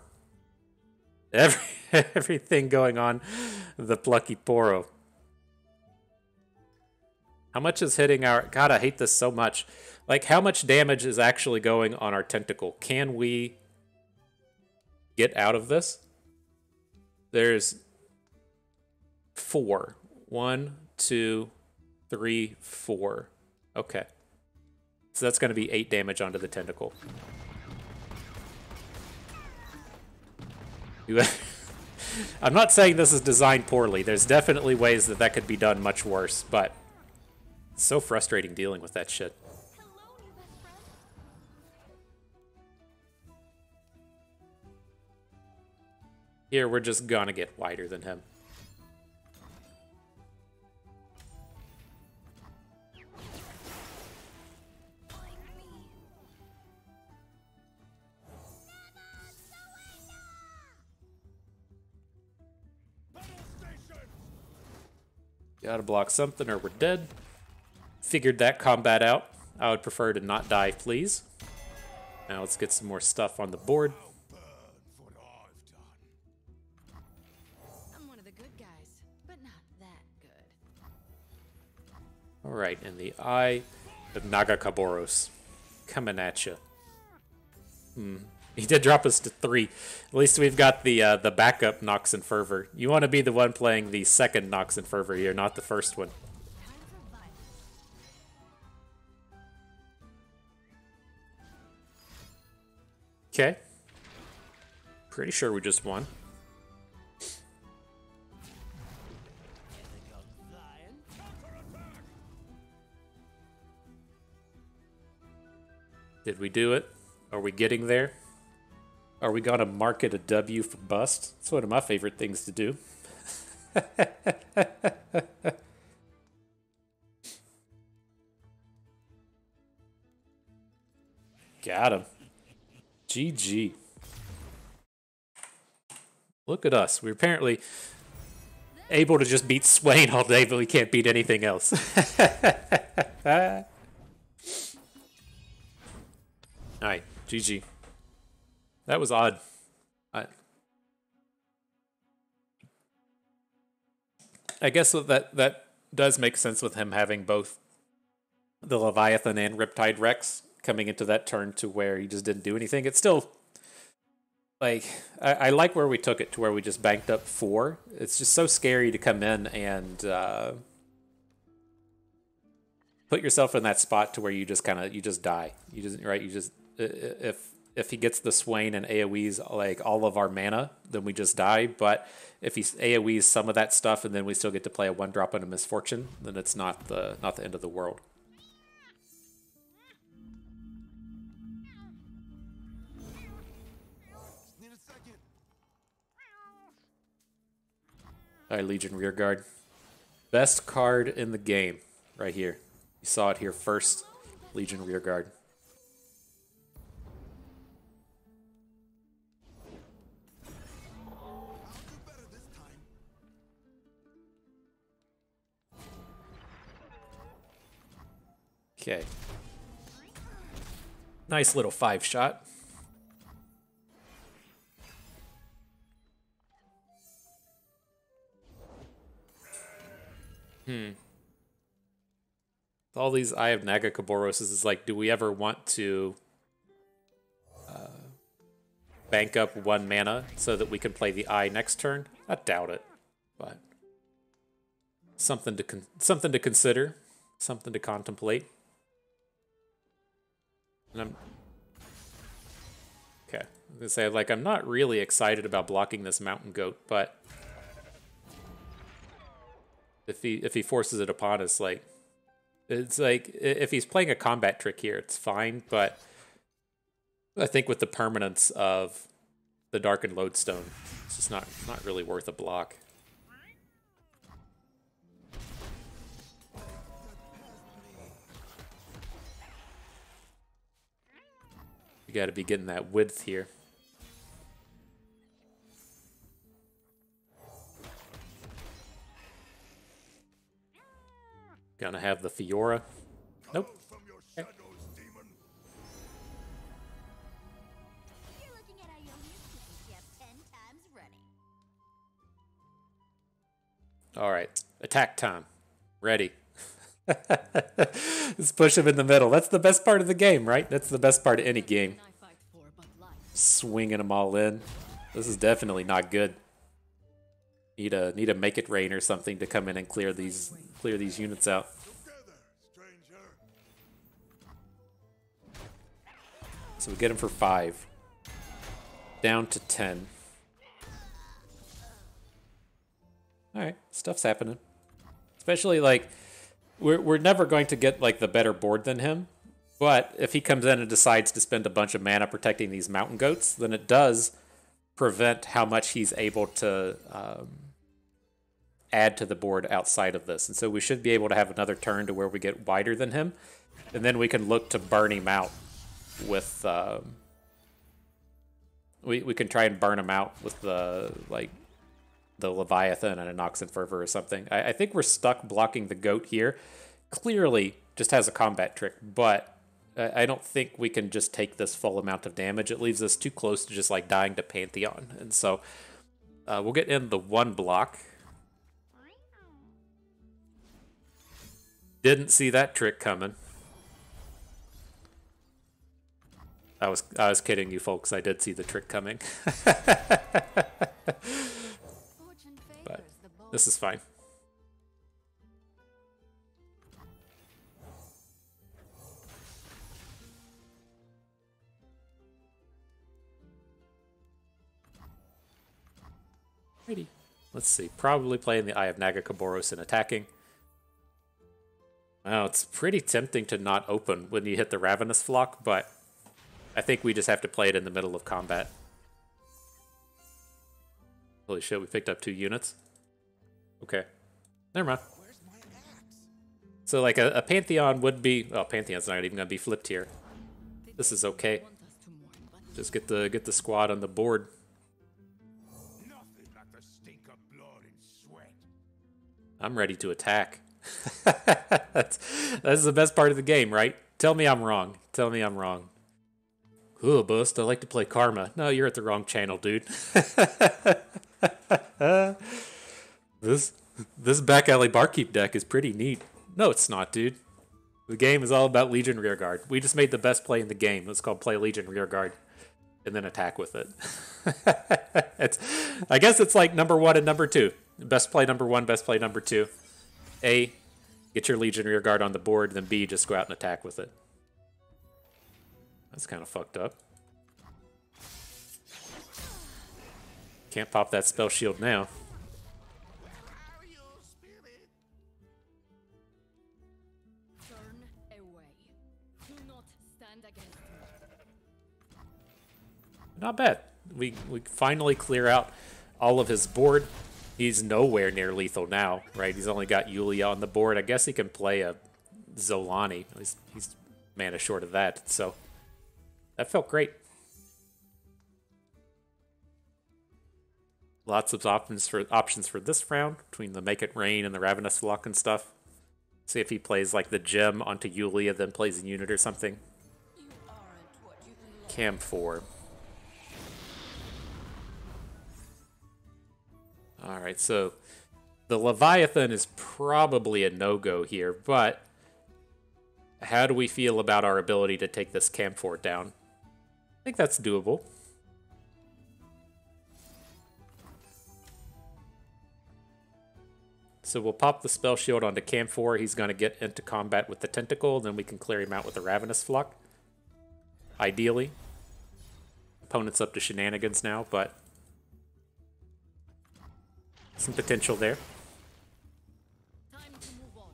Everything going on the Plucky Poro. How much is hitting our... God, I hate this so much. Like, how much damage is actually going on our tentacle? Can we get out of this? There's 4. 1, 2, 3, 4. Okay. So that's going to be 8 damage onto the tentacle. I'm not saying this is designed poorly. There's definitely ways that could be done much worse, but it's so frustrating dealing with that shit. Here, we're just gonna get wider than him. Gotta block something or we're dead. Figured that combat out. I would prefer to not die, please. Now let's get some more stuff on the board. I'm one of the good guys, but not that good. Alright, in the eye of Nagakaboros. Coming at you. He did drop us to 3. At least we've got the backup Nox and Fervor. You want to be the one playing the second Nox and Fervor here, not the first one. Okay. Pretty sure we just won. Did we do it? Are we getting there? Are we gonna market a W for bust? It's one of my favorite things to do. Got him. GG. Look at us. We're apparently able to just beat Swain all day, but we can't beat anything else. Alright, GG. That was odd. I guess that does make sense with him having both the Leviathan and Riptide Rex coming into that turn to where he just didn't do anything. It's still, like, I like where we took it to where we just banked up 4. It's just so scary to come in and put yourself in that spot to where you just die. You just, right? You just, if he gets the Swain and AoEs like all of our mana, then we just die. But if he AoEs some of that stuff and then we still get to play a 1-drop on a Misfortune, then it's not the end of the world. Alright, Legion Rearguard. Best card in the game, right here. You saw it here first, Legion Rearguard. Okay. Nice little 5-shot. All these Eye of Nagakaboros is like, do we ever want to bank up 1 mana so that we can play the Eye next turn? I doubt it, but something to consider, something to contemplate. And I'm gonna say, like, I'm not really excited about blocking this Mountain Goat, but if he forces it upon us, like, It's like, if he's playing a combat trick here, it's fine, but I think with the permanence of the Darkened Lodestone, it's just not really worth a block. You gotta be getting that width here. Gonna have the Fiora. Nope. Okay. You're looking at Ionia's cookie chef 10 times running. Alright. Attack time. Ready. Let's push him in the middle. That's the best part of the game, right? That's the best part of any game. Swinging them all in. This is definitely not good. Need a make it rain or something to come in and clear these units out. So we get him for 5. Down to 10. Alright, stuff's happening. Especially like we're never going to get like the better board than him. But if he comes in and decides to spend a bunch of mana protecting these mountain goats, then it does prevent how much he's able to add to the board outside of this. And so we should be able to have another turn to where we get wider than him. And then we can look to burn him out with... we can try and burn him out with the Leviathan and an Oxen Fervor or something. I think we're stuck blocking the goat here. Clearly just has a combat trick, but I don't think we can just take this full amount of damage. It leaves us too close to just like dying to Pantheon. And so we'll get in the 1 block. Didn't see that trick coming. I was kidding you folks. I did see the trick coming. But this is fine. Righty. Let's see. Probably playing the Eye of Nagakaboros and attacking. Wow, it's pretty tempting to not open when you hit the Ravenous Flock, but I think we just have to play it in the middle of combat. Holy shit, we picked up 2 units. Okay. Never mind. So like a Pantheon would be... Oh, Pantheon's not even going to be flipped here. This is okay. Just get the squad on the board. I'm ready to attack. That's the best part of the game, right? Tell me I'm wrong. Tell me I'm wrong. Ooh, bust, I like to play Karma. No, you're at the wrong channel, dude. This back alley barkeep deck is pretty neat. No, it's not, dude. The game is all about Legion Rearguard. We just made the best play in the game. It's called Play Legion Rearguard. And then attack with it. I guess it's like number 1 and number 2. Best play number 1, best play number 2. A, get your Legion Rearguard on the board, then B, just go out and attack with it. That's kind of fucked up. Can't pop that spell shield now. Turn away. Do not stand against me. Not bad. We finally clear out all of his board. He's nowhere near lethal now, right? He's only got Yulia on the board. I guess he can play a Zolani. He's mana short of that, so that felt great. Lots of options for this round between the Make It Rain and the Ravenous Flock and stuff. See if he plays like the gem onto Yulia, then plays a unit or something. Cam 4. Alright, so the Leviathan is probably a no-go here, but how do we feel about our ability to take this Cam 4 down? I think that's doable. So we'll pop the spell shield onto Cam 4. He's going to get into combat with the Tentacle, then we can clear him out with the Ravenous Flock. Ideally. Opponent's up to shenanigans now, but some potential there. Time to move on.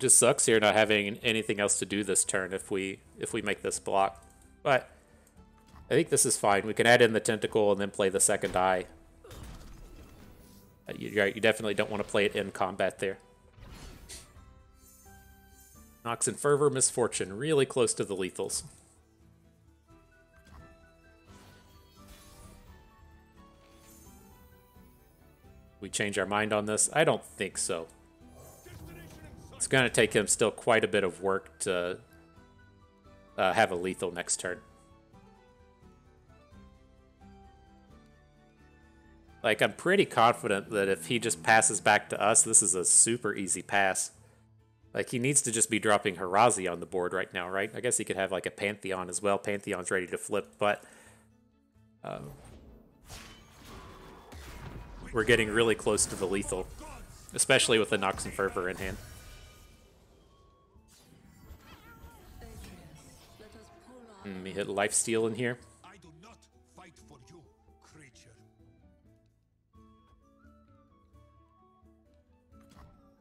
Just sucks here not having anything else to do this turn if we make this block. But I think this is fine. We can add in the tentacle and then play the second eye. You definitely don't want to play it in combat there. Nox and Fervor, Misfortune, really close to the lethals. We change our mind on this? I don't think so. It's going to take him still quite a bit of work to have a lethal next turn. Like, I'm pretty confident that if he just passes back to us, this is a super easy pass. Like, he needs to just be dropping Harazi on the board right now, right? I guess he could have, like, a Pantheon as well. Pantheon's ready to flip, but we're getting really close to the lethal, especially with the Nox and Fervor in hand. We hit Lifesteal in here. I do not fight for you, creature.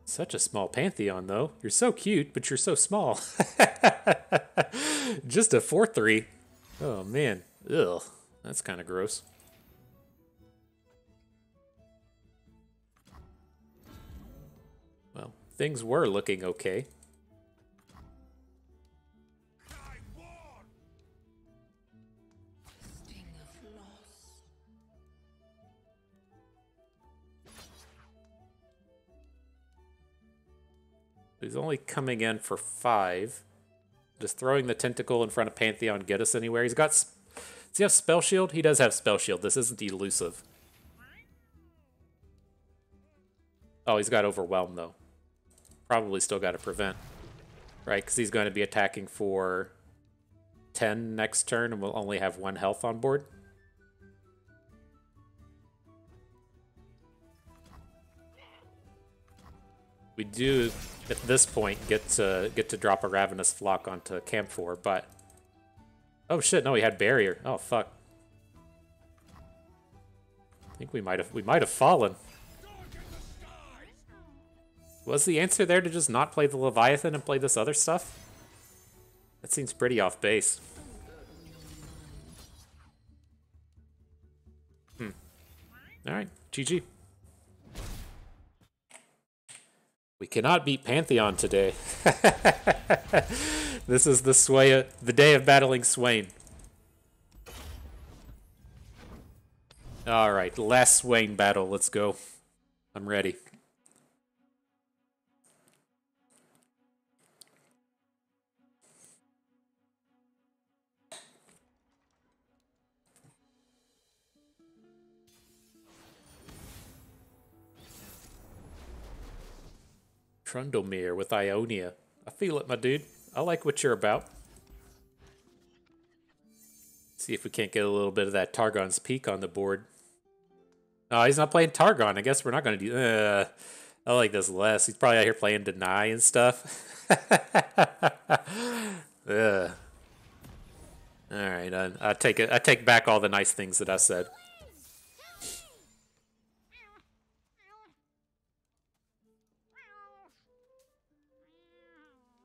Such a small Pantheon, though. You're so cute, but you're so small. Just a 4/3. Oh, man. Ugh. That's kind of gross. Well, things were looking okay. He's only coming in for 5. Just throwing the tentacle in front of Pantheon get us anywhere. He's got... Does he have Spell Shield? He does have Spell Shield. This isn't elusive. Oh, he's got Overwhelm, though. Probably still got to Prevent. Right, because he's going to be attacking for 10 next turn and will only have 1 health on board. We do, at this point, get to drop a Ravenous Flock onto Camphor, but... Oh shit, no, he had Barrier. Oh fuck. I think we might have fallen. Was the answer there to just not play the Leviathan and play this other stuff? That seems pretty off base. Alright, GG. We cannot beat Pantheon today. This is the day of battling Swain. Alright, last Swain battle. Let's go. I'm ready. Trundlemere with Ionia. I feel it, my dude. I like what you're about. See if we can't get a little bit of that Targon's Peak on the board. Oh, he's not playing Targon. I guess we're not going to do... I like this less. He's probably out here playing Deny and stuff. Alright, I take back all the nice things that I said.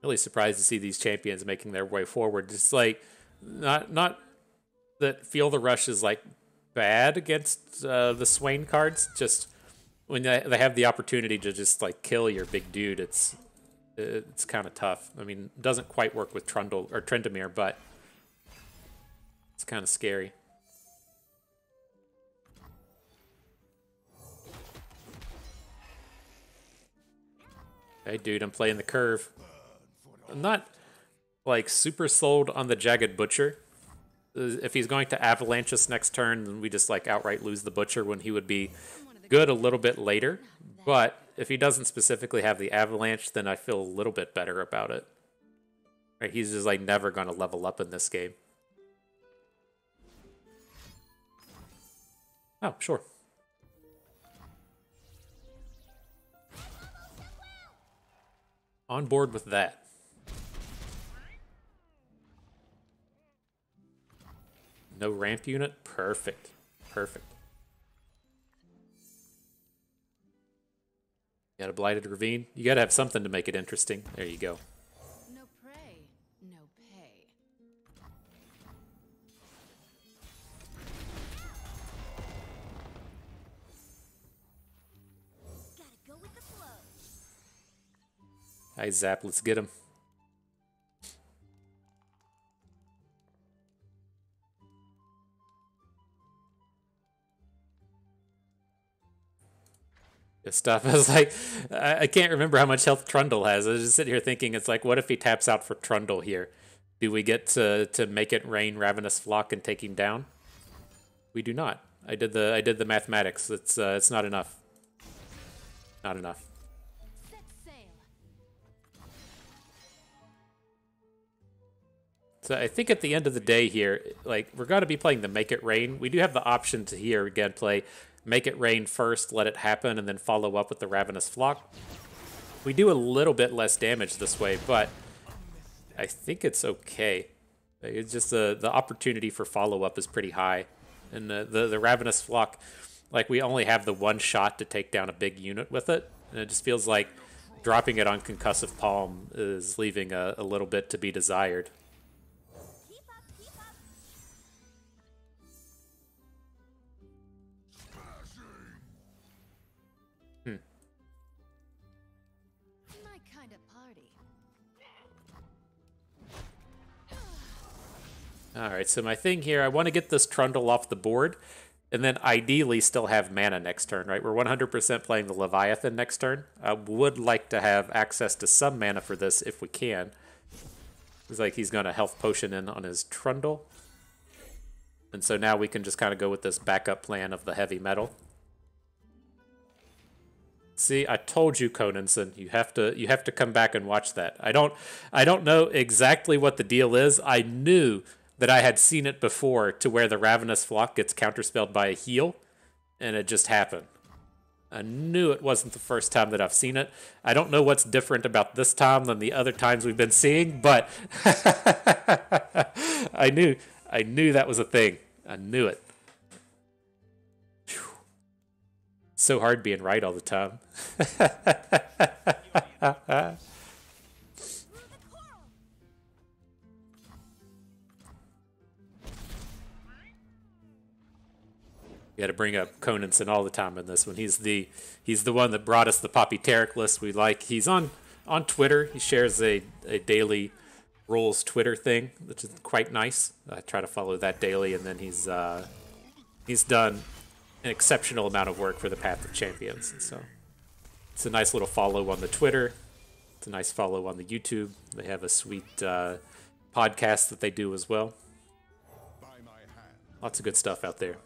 Really surprised to see these champions making their way forward. Just like, not that Feel the Rush is like bad against the Swain cards. Just when they have the opportunity to just like kill your big dude, it's kind of tough. I mean, it doesn't quite work with Trundle or Tryndamere, but it's kind of scary. Hey, dude, I'm playing the curve. I'm not, like, super sold on the Jagged Butcher. If he's going to Avalanche us next turn, then we just, like, outright lose the Butcher when he would be good a little bit later. But if he doesn't specifically have the Avalanche, then I feel a little bit better about it. Right, he's just, like, never going to level up in this game. Oh, sure. On board with that. No ramp unit? Perfect. Perfect. Got a Blighted Ravine. You gotta have something to make it interesting. There you go. No prey, no pay. Gotta go with the flow. Hi, Zap. Let's get him. Good stuff. I was like, I can't remember how much health Trundle has. I was just sitting here thinking, it's like, what if he taps out for Trundle here? Do we get to make it rain Ravenous Flock and take him down? We do not. I did the mathematics. It's not enough. Not enough. Set sail. So I think at the end of the day here, like, we're going to be playing the Make It Rain. We do have the option to here again play Make It Rain first, let it happen, and then follow up with the Ravenous Flock. We do a little bit less damage this way, but I think it's okay. It's just the opportunity for follow-up is pretty high. And the Ravenous Flock, like, we only have the one shot to take down a big unit with it. And it just feels like dropping it on Concussive Palm is leaving a little bit to be desired. Keep up, keep up. My kind of party. Alright, so my thing here, I want to get this Trundle off the board, and then ideally still have mana next turn, right? We're 100% playing the Leviathan next turn. I would like to have access to some mana for this if we can. It's like he's going to health potion in on his Trundle. And so now we can just kind of go with this backup plan of the heavy metal. See, I told you, Conanson, you have to come back and watch that. I don't know exactly what the deal is. I knew that I had seen it before to where the Ravenous Flock gets counterspelled by a heal, and it just happened. I knew it wasn't the first time that I've seen it. I don't know what's different about this time than the other times we've been seeing, but I knew that was a thing. I knew it. Whew. So hard being right all the time. You got to bring up Conanson all the time in this one. He's the one that brought us the Poppy Taric list we like. He's on Twitter. He shares a daily rules Twitter thing, which is quite nice. I try to follow that daily, and then he's done an exceptional amount of work for the Path of Champions. And so it's a nice little follow on the Twitter. It's a nice follow on the YouTube. They have a sweet podcast that they do as well. Lots of good stuff out there.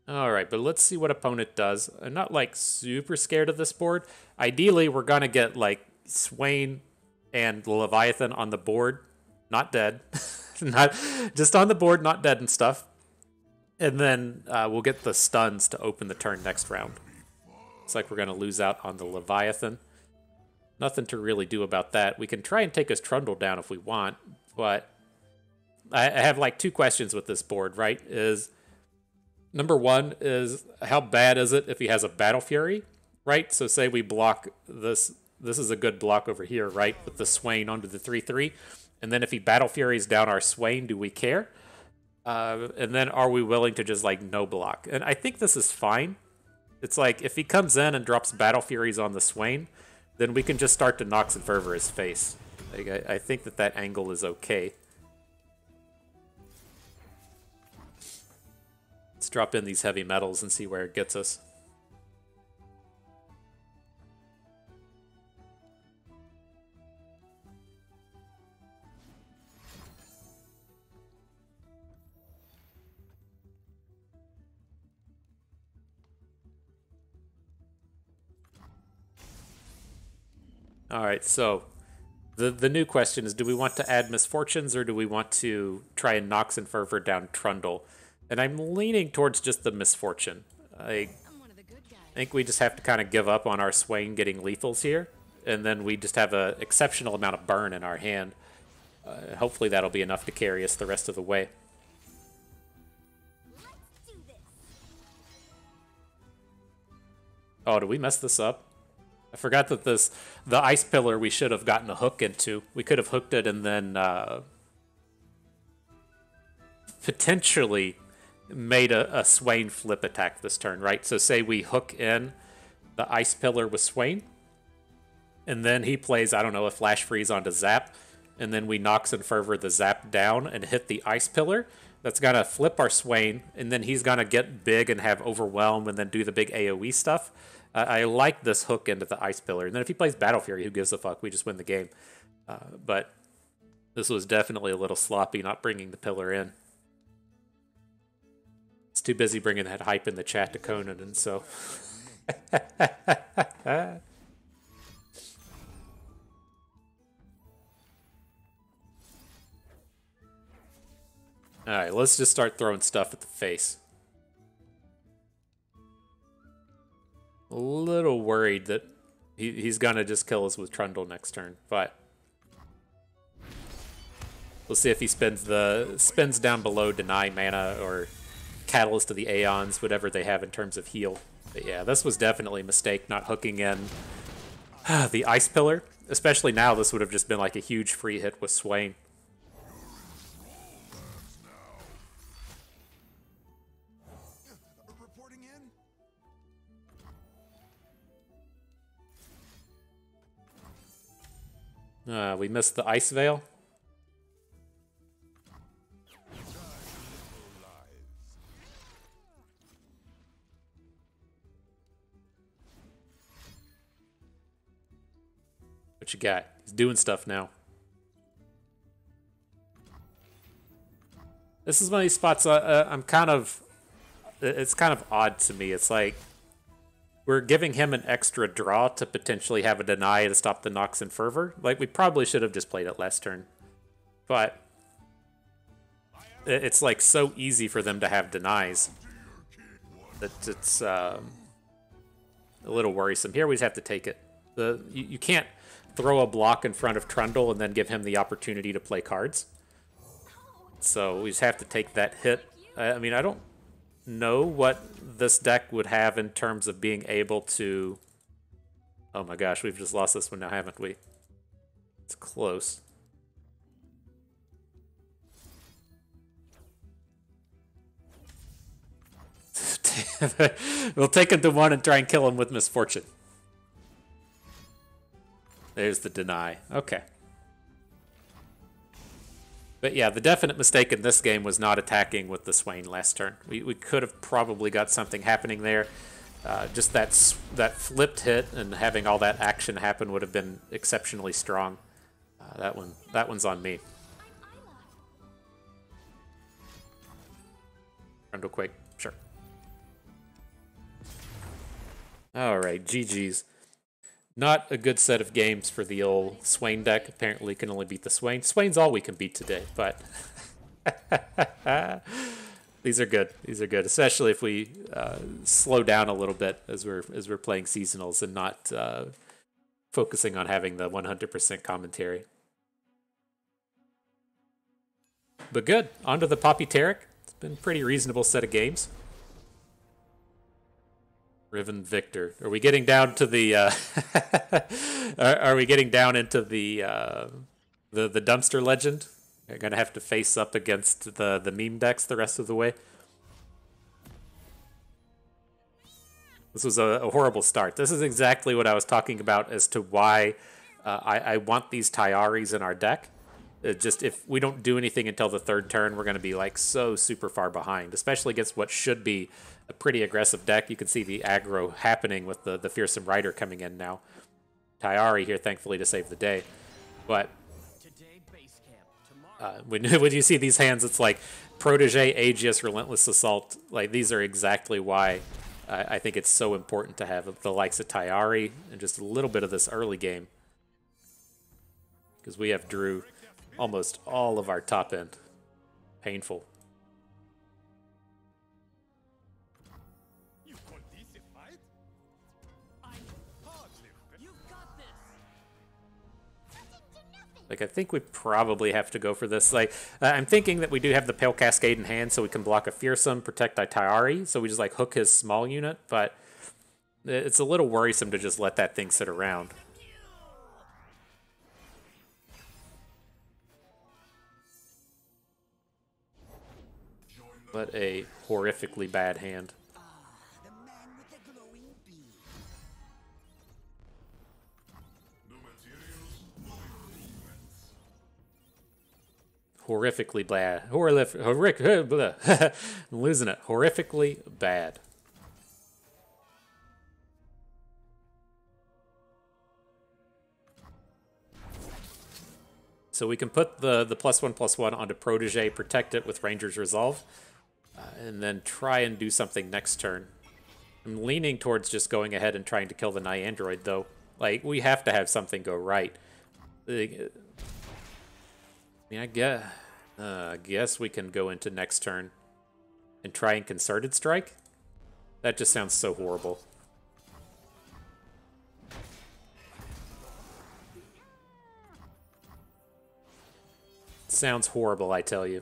Alright, but let's see what opponent does. I'm not, like, super scared of this board. Ideally, we're going to get, like, Swain and Leviathan on the board. Not dead. Not just on the board, not dead and stuff. And then we'll get the stuns to open the turn next round. Looks like we're going to lose out on the Leviathan. Nothing to really do about that. We can try and take his Trundle down if we want, but I have, like, two questions with this board, right? Number one is, how bad is it if he has a Battle Fury, right? So say we block this. This is a good block over here, right? With the Swain onto the 3/3. And then if he Battle Furies down our Swain, do we care? And then are we willing to just, like, no block? And I think this is fine. It's like, if he comes in and drops Battle Furies on the Swain, then we can just start to Nox and Fervor his face. Like, I think that angle is okay. Let's drop in these heavy metals and see where it gets us. All right, so the new question is, do we want to add Misfortunes or do we want to try and Nox and Fervor down Trundle? And I'm leaning towards just the Misfortune. I think we just have to kind of give up on our Swain getting lethals here, and then we just have an exceptional amount of burn in our hand. Hopefully that'll be enough to carry us the rest of the way. Let's do this. Oh, did we mess this up? I forgot that the ice pillar we should have gotten a hook into. We could have hooked it and then potentially made a Swain flip attack this turn, right? So say we hook in the ice pillar with Swain, and then he plays, I don't know, a flash freeze onto Zap, and then we Nox and Fervor the Zap down and hit the ice pillar. That's gonna flip our Swain, and then he's gonna get big and have Overwhelm and then do the big AoE stuff. I like this hook into the ice pillar. And then if he plays Battle Fury, who gives a fuck? We just win the game. But this was definitely a little sloppy not bringing the pillar in. It's too busy bringing that hype in the chat to Conan, and so... Alright, let's just start throwing stuff at the face. A little worried that he's gonna just kill us with Trundle next turn, but we'll see if he spins down below Deny Mana or Catalyst to the Aeons, whatever they have in terms of heal. But yeah, this was definitely a mistake not hooking in the Ice Pillar. Especially now, this would have just been like a huge free hit with Swain. We missed the Ice Veil. What you got? He's doing stuff now. This is one of these spots I'm kind of... It's kind of odd to me. It's like we're giving him an extra draw to potentially have a deny to stop the Nox and Fervor. Like, we probably should have just played it last turn. But it's like so easy for them to have denies that it's a little worrisome. Here we just have to take it. You can't throw a block in front of Trundle and then give him the opportunity to play cards. So we just have to take that hit. I mean, I don't know what this deck would have in terms of being able to... Oh my gosh, we've just lost this one now, haven't we? It's close. We'll take him to one and try and kill him with Misfortune. There's the deny. Okay. But yeah, the definite mistake in this game was not attacking with the Swain last turn. We could have probably got something happening there. Just that flipped hit and having all that action happen would have been exceptionally strong. That one's on me. Trundle Quake, sure. All right, GG's. Not a good set of games for the old Swain deck. Apparently can only beat the Swain. Swain's all we can beat today, but these are good. These are good, especially if we slow down a little bit as we're playing seasonals and not focusing on having the 100% commentary. But good. On to the Poppy Taric. It's been a pretty reasonable set of games. Riven Victor. Are we getting down to the? Are we getting down into the dumpster legend? We're gonna have to face up against the meme decks the rest of the way. This was a horrible start. This is exactly what I was talking about as to why I want these Tyaris in our deck. Just if we don't do anything until the third turn, we're going to be like so super far behind, especially against what should be a pretty aggressive deck. You can see the aggro happening with the Fearsome Rider coming in now. Tyari here, thankfully, to save the day. But when you see these hands, it's like Protege, Aegis, Relentless Assault. Like, these are exactly why I think it's so important to have the likes of Tyari and just a little bit of this early game. Because we have drew almost all of our top end. Painful. You call this a fight? I'm positive. You've got this. Like, I think we probably have to go for this. Like, I'm thinking that we do have the Pale Cascade in hand, so we can block a Fearsome, protect Taric, so we just, like, hook his small unit, but it's a little worrisome to just let that thing sit around. What a horrifically bad hand. Horrifically bad. I'm losing it. Horrifically bad. So we can put the +1/+1 onto Protege, protect it with Ranger's Resolve, and then try and do something next turn. I'm leaning towards just going ahead and trying to kill the Niandroid, though. Like, we have to have something go right. I mean, I guess we can go into next turn and try and Concerted Strike. That just sounds so horrible. Sounds horrible, I tell you.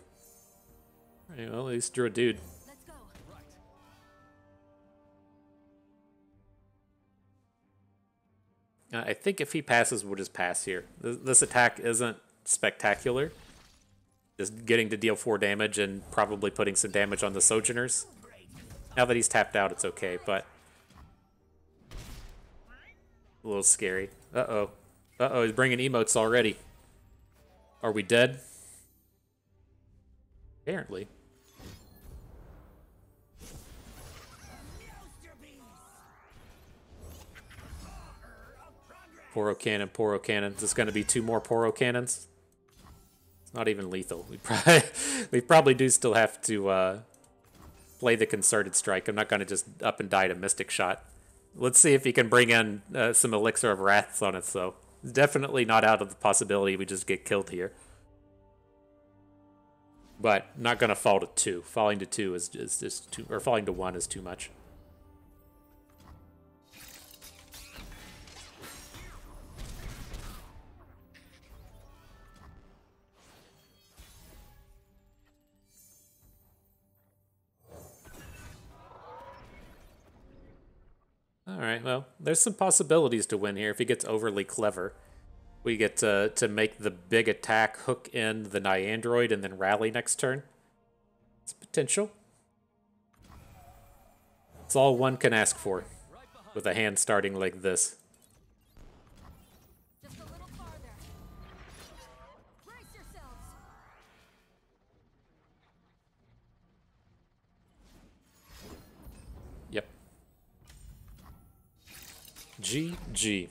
Right, well, at least drew a dude. Let's go. I think if he passes, we'll just pass here. This attack isn't spectacular. Just getting to deal 4 damage and probably putting some damage on the Sojourners. Now that he's tapped out, it's okay, but a little scary. Uh-oh. Uh-oh, he's bringing emotes already. Are we dead? Apparently. Poro Cannon, Poro Cannon. Is this going to be 2 more Poro Cannons? It's not even lethal. We probably do still have to play the Concerted Strike. I'm not going to just up and die to Mystic Shot. Let's see if he can bring in some Elixir of Wraths on us, though. It's definitely not out of the possibility we just get killed here. But not going to fall to 2. Falling to 2 is just too, or falling to 1 is too much. Alright, well, there's some possibilities to win here if he gets overly clever. We get to make the big attack, hook in the Niandroid, and then rally next turn. It's potential. It's all one can ask for with a hand starting like this. Just a little farther. Brace yourselves. Yep. GG.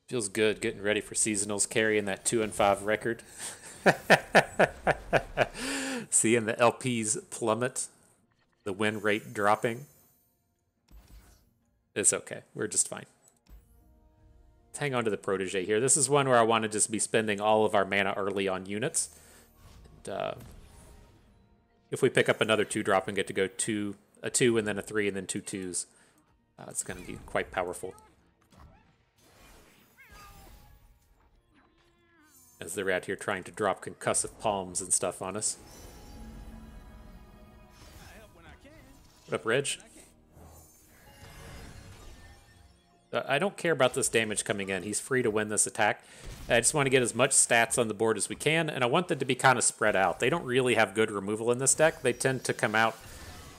Feels good getting ready for seasonals, carrying that 2-5 record. Seeing the LPs plummet, the win rate dropping. It's okay. We're just fine. Let's hang on to the Protege here. This is one where I want to just be spending all of our mana early on units. And, if we pick up another 2-drop and get to go a 2 and then a 3 and then 2 2s, it's going to be quite powerful. As they're out here trying to drop concussive palms and stuff on us. What up, Reg? I don't care about this damage coming in. He's free to win this attack. I just want to get as much stats on the board as we can, and I want them to be kind of spread out. They don't really have good removal in this deck. They tend to come out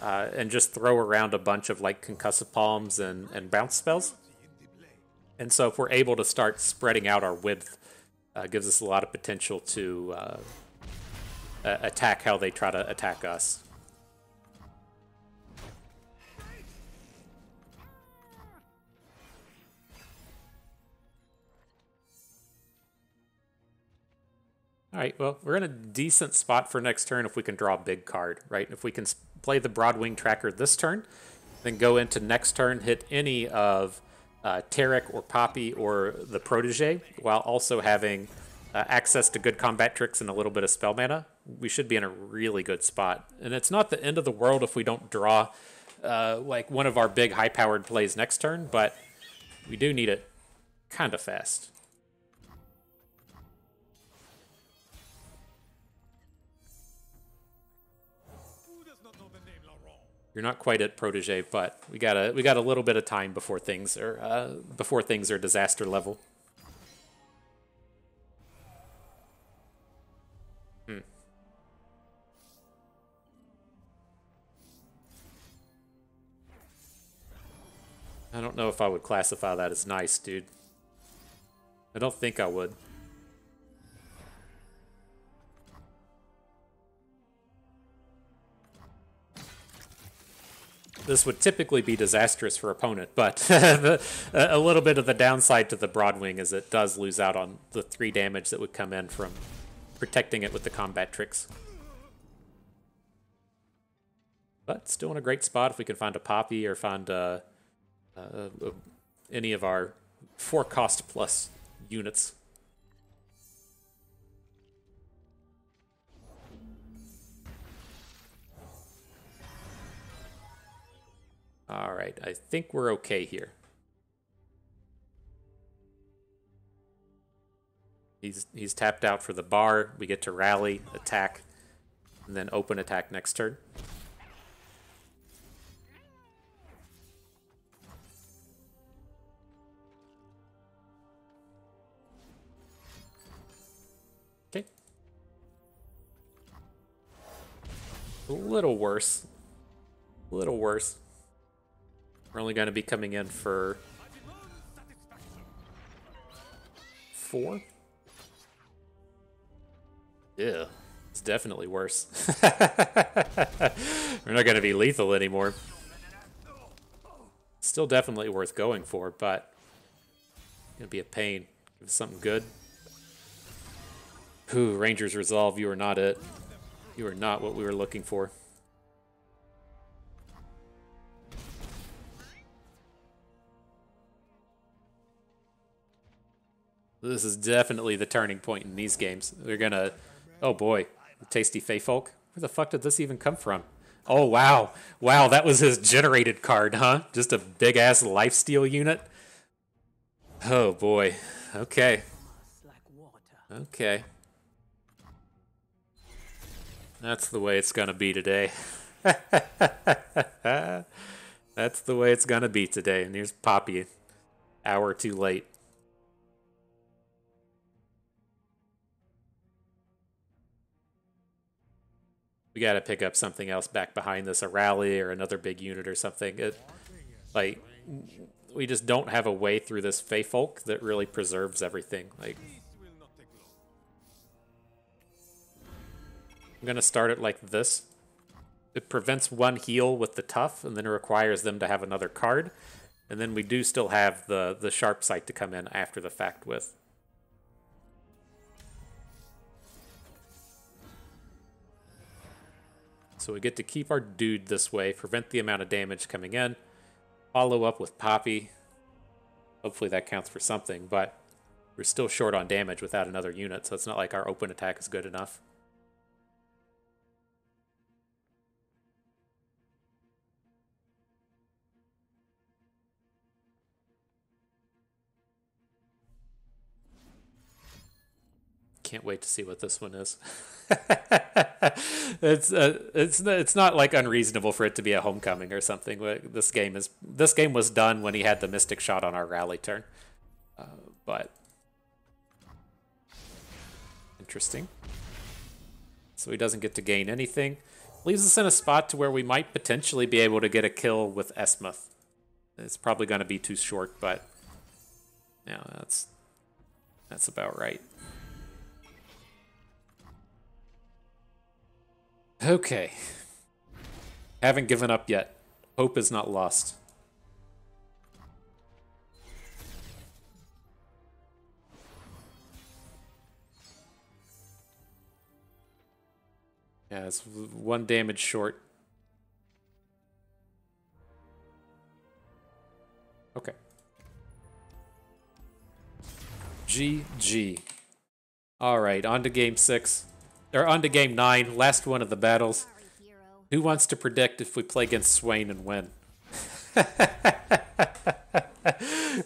and just throw around a bunch of like concussive palms and bounce spells. And so if we're able to start spreading out our width, gives us a lot of potential to attack how they try to attack us. All right, well, we're in a decent spot for next turn if we can draw a big card, right? If we can play the Broadwing Tracker this turn, then go into next turn, hit any of Taric or Poppy or the Protege, while also having access to good combat tricks and a little bit of spell mana, we should be in a really good spot. And it's not the end of the world if we don't draw like one of our big high-powered plays next turn, but we do need it kind of fast. You're not quite at Protege, but we got a little bit of time before things are disaster level. I don't know if I would classify that as nice, dude. I don't think I would. This would typically be disastrous for opponent, but a little bit of the downside to the Broadwing is it does lose out on the 3 damage that would come in from protecting it with the combat tricks. But still in a great spot if we can find a Poppy or find any of our 4-cost plus units. All right, I think we're okay here. He's tapped out for the bar. We get to rally, attack, and then open attack next turn. Okay. A little worse. A little worse. We're only going to be coming in for 4. Yeah, it's definitely worse. We're not going to be lethal anymore. Still definitely worth going for, but it's going to be a pain. Give us something good. Ooh, Ranger's Resolve, you are not it. You are not what we were looking for. This is definitely the turning point in these games. They're gonna... Oh boy. Tasty Feyfolk. Where the fuck did this even come from? Oh wow. Wow, that was his generated card, huh? Just a big-ass lifesteal unit? Oh boy. Okay. Okay. That's the way it's gonna be today. That's the way it's gonna be today. And here's Poppy. Hour too late. We got to pick up something else back behind this, a rally or another big unit or something. Like, we just don't have a way through this Feyfolk that really preserves everything. Like, I'm going to start it like this. It prevents 1 heal with the tough, and then it requires them to have another card. And then we do still have the sharp sight to come in after the fact with. So we get to keep our dude this way, prevent the amount of damage coming in, follow up with Poppy. Hopefully that counts for something, but we're still short on damage without another unit, so it's not like our open attack is good enough. Can't wait to see what this one is. It's not like unreasonable for it to be a homecoming or something. This game was done when he had the Mystic Shot on our rally turn, but interesting. So he doesn't get to gain anything. Leaves us in a spot to where we might potentially be able to get a kill with Esmuth. It's probably going to be too short, but yeah, that's about right. Okay. Haven't given up yet. Hope is not lost. Yeah, it's 1 damage short. Okay. GG. All right, on to game 6. Or on to game 9, last one of the battles. Sorry, hero. Who wants to predict if we play against Swain and win?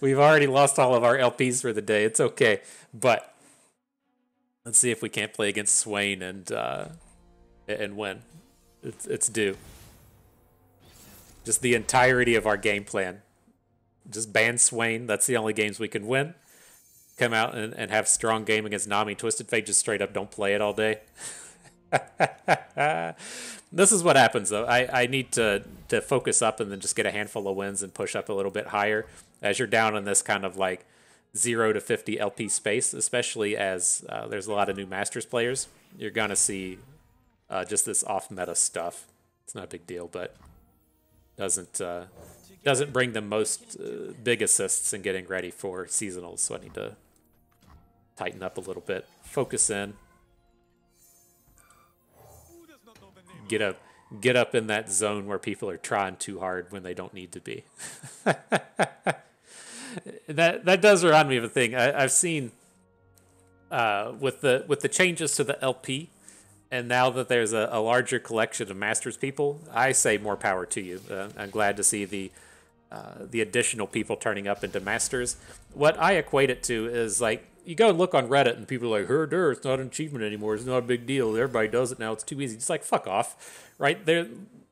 We've already lost all of our LPs for the day. It's okay. But let's see if we can't play against Swain and win. It's due. Just the entirety of our game plan. Just ban Swain. That's the only games we can win. Come out and have strong game against Nami. Twisted Fate just straight up don't play it all day. This is what happens though. I need to focus up and then just get a handful of wins and push up a little bit higher as you're down in this kind of like 0 to 50 LP space, especially as there's a lot of new Masters players. You're gonna see just this off meta stuff. It's not a big deal, but doesn't bring the most big assists in getting ready for seasonals. So I need to tighten up a little bit, focus in. Get up in that zone where people are trying too hard when they don't need to be. that does remind me of a thing I've seen with the changes to the LP, and now that there's a larger collection of Masters people. I say more power to you. I'm glad to see the additional people turning up into Masters. What I equate it to is like, you go and look on Reddit and people are like, it's not an achievement anymore. It's not a big deal. Everybody does it now. It's too easy. It's like, fuck off, right? There,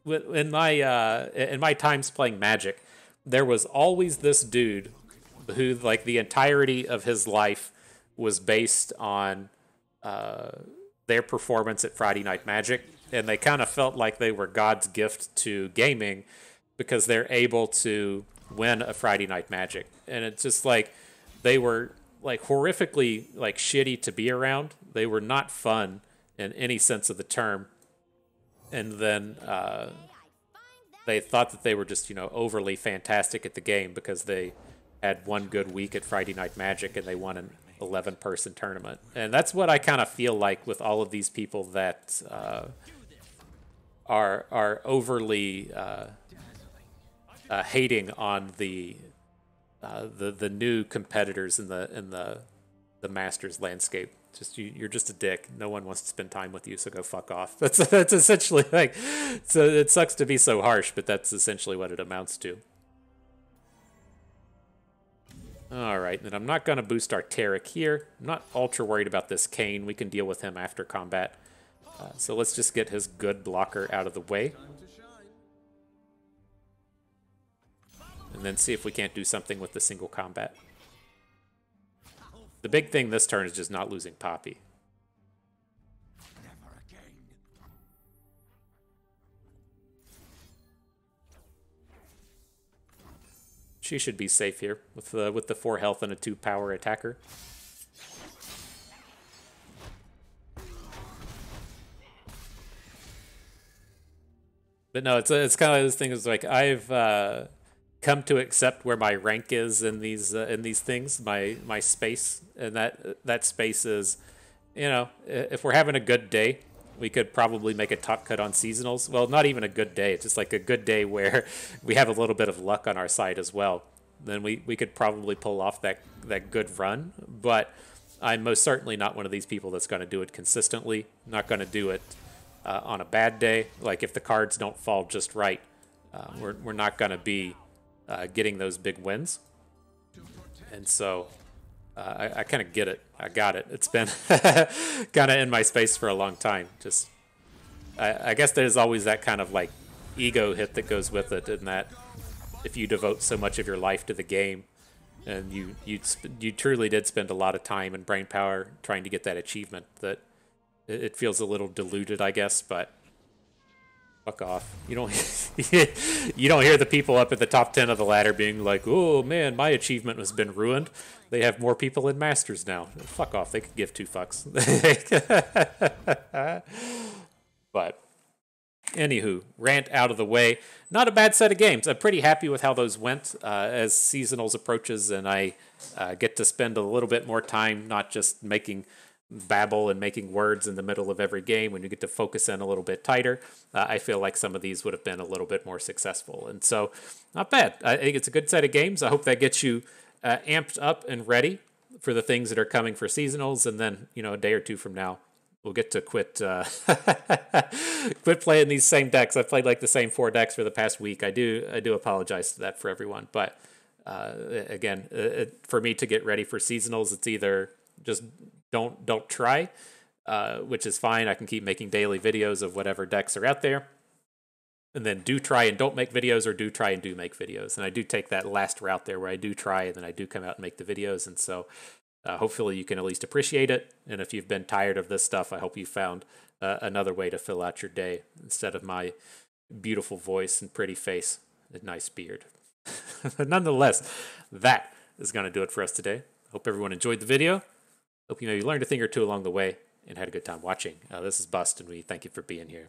in my times playing Magic, there was always this dude who like the entirety of his life was based on their performance at Friday Night Magic, and they kind of felt like they were God's gift to gaming because they're able to win a Friday Night Magic. And it's just like they were like horrifically like shitty to be around. They were not fun in any sense of the term. And then they thought that they were just, overly fantastic at the game because they had one good week at Friday Night Magic and they won an 11-person tournament. And that's what I kind of feel like with all of these people that are overly hating on the new competitors in the Masters landscape. Just you're just a dick. No one wants to spend time with you, so go fuck off. That's essentially like. So it sucks to be so harsh, but that's essentially what it amounts to. All right, then I'm not going to boost our Taric here. I'm not ultra worried about this Kane. We can deal with him after combat. So let's just get his good blocker out of the way. And then see if we can't do something with the single combat. The big thing this turn is just not losing Poppy. She should be safe here with the 4 health and a 2 power attacker. But no, it's kind of like this thing is like I've come to accept where my rank is in these things, my space, and that space is, if we're having a good day, we could probably make a top cut on seasonals. Well, not even a good day. It's just like a good day where we have a little bit of luck on our side as well. Then we could probably pull off that good run. But I'm most certainly not one of these people that's going to do it consistently. I'm not going to do it on a bad day. Like if the cards don't fall just right, we're not going to be getting those big wins. And so I kind of get it. I got it. It's been kind of in my space for a long time. Just, I guess there's always that kind of like ego hit that goes with it, in that if you devote so much of your life to the game, and you truly did spend a lot of time and brain power trying to get that achievement, that it feels a little diluted, I guess. But fuck off. You don't hear the people up at the top 10 of the ladder being like, oh man, my achievement has been ruined. They have more people in Masters now. Fuck off. They could give 2 fucks. But anywho, rant out of the way. Not a bad set of games. I'm pretty happy with how those went as seasonals approaches, and I get to spend a little bit more time not just making babble and making words in the middle of every game. When you get to focus in a little bit tighter, I feel like some of these would have been a little bit more successful. And so, not bad. I think it's a good set of games. I hope that gets you amped up and ready for the things that are coming for seasonals, and then a day or two from now, we'll get to quit quit playing these same decks. I've played like the same 4 decks for the past week. I do apologize to that for everyone, but again, for me to get ready for seasonals, it's either just don't try, which is fine. I can keep making daily videos of whatever decks are out there, and then do try and don't make videos, or do try and do make videos. And I do take that last route there, where I do try and then I do come out and make the videos. And so hopefully you can at least appreciate it. And if you've been tired of this stuff, I hope you found another way to fill out your day instead of my beautiful voice and pretty face and nice beard. But nonetheless, that is going to do it for us today. Hope everyone enjoyed the video. Hope you maybe learned a thing or two along the way and had a good time watching. This is Bust, and we thank you for being here.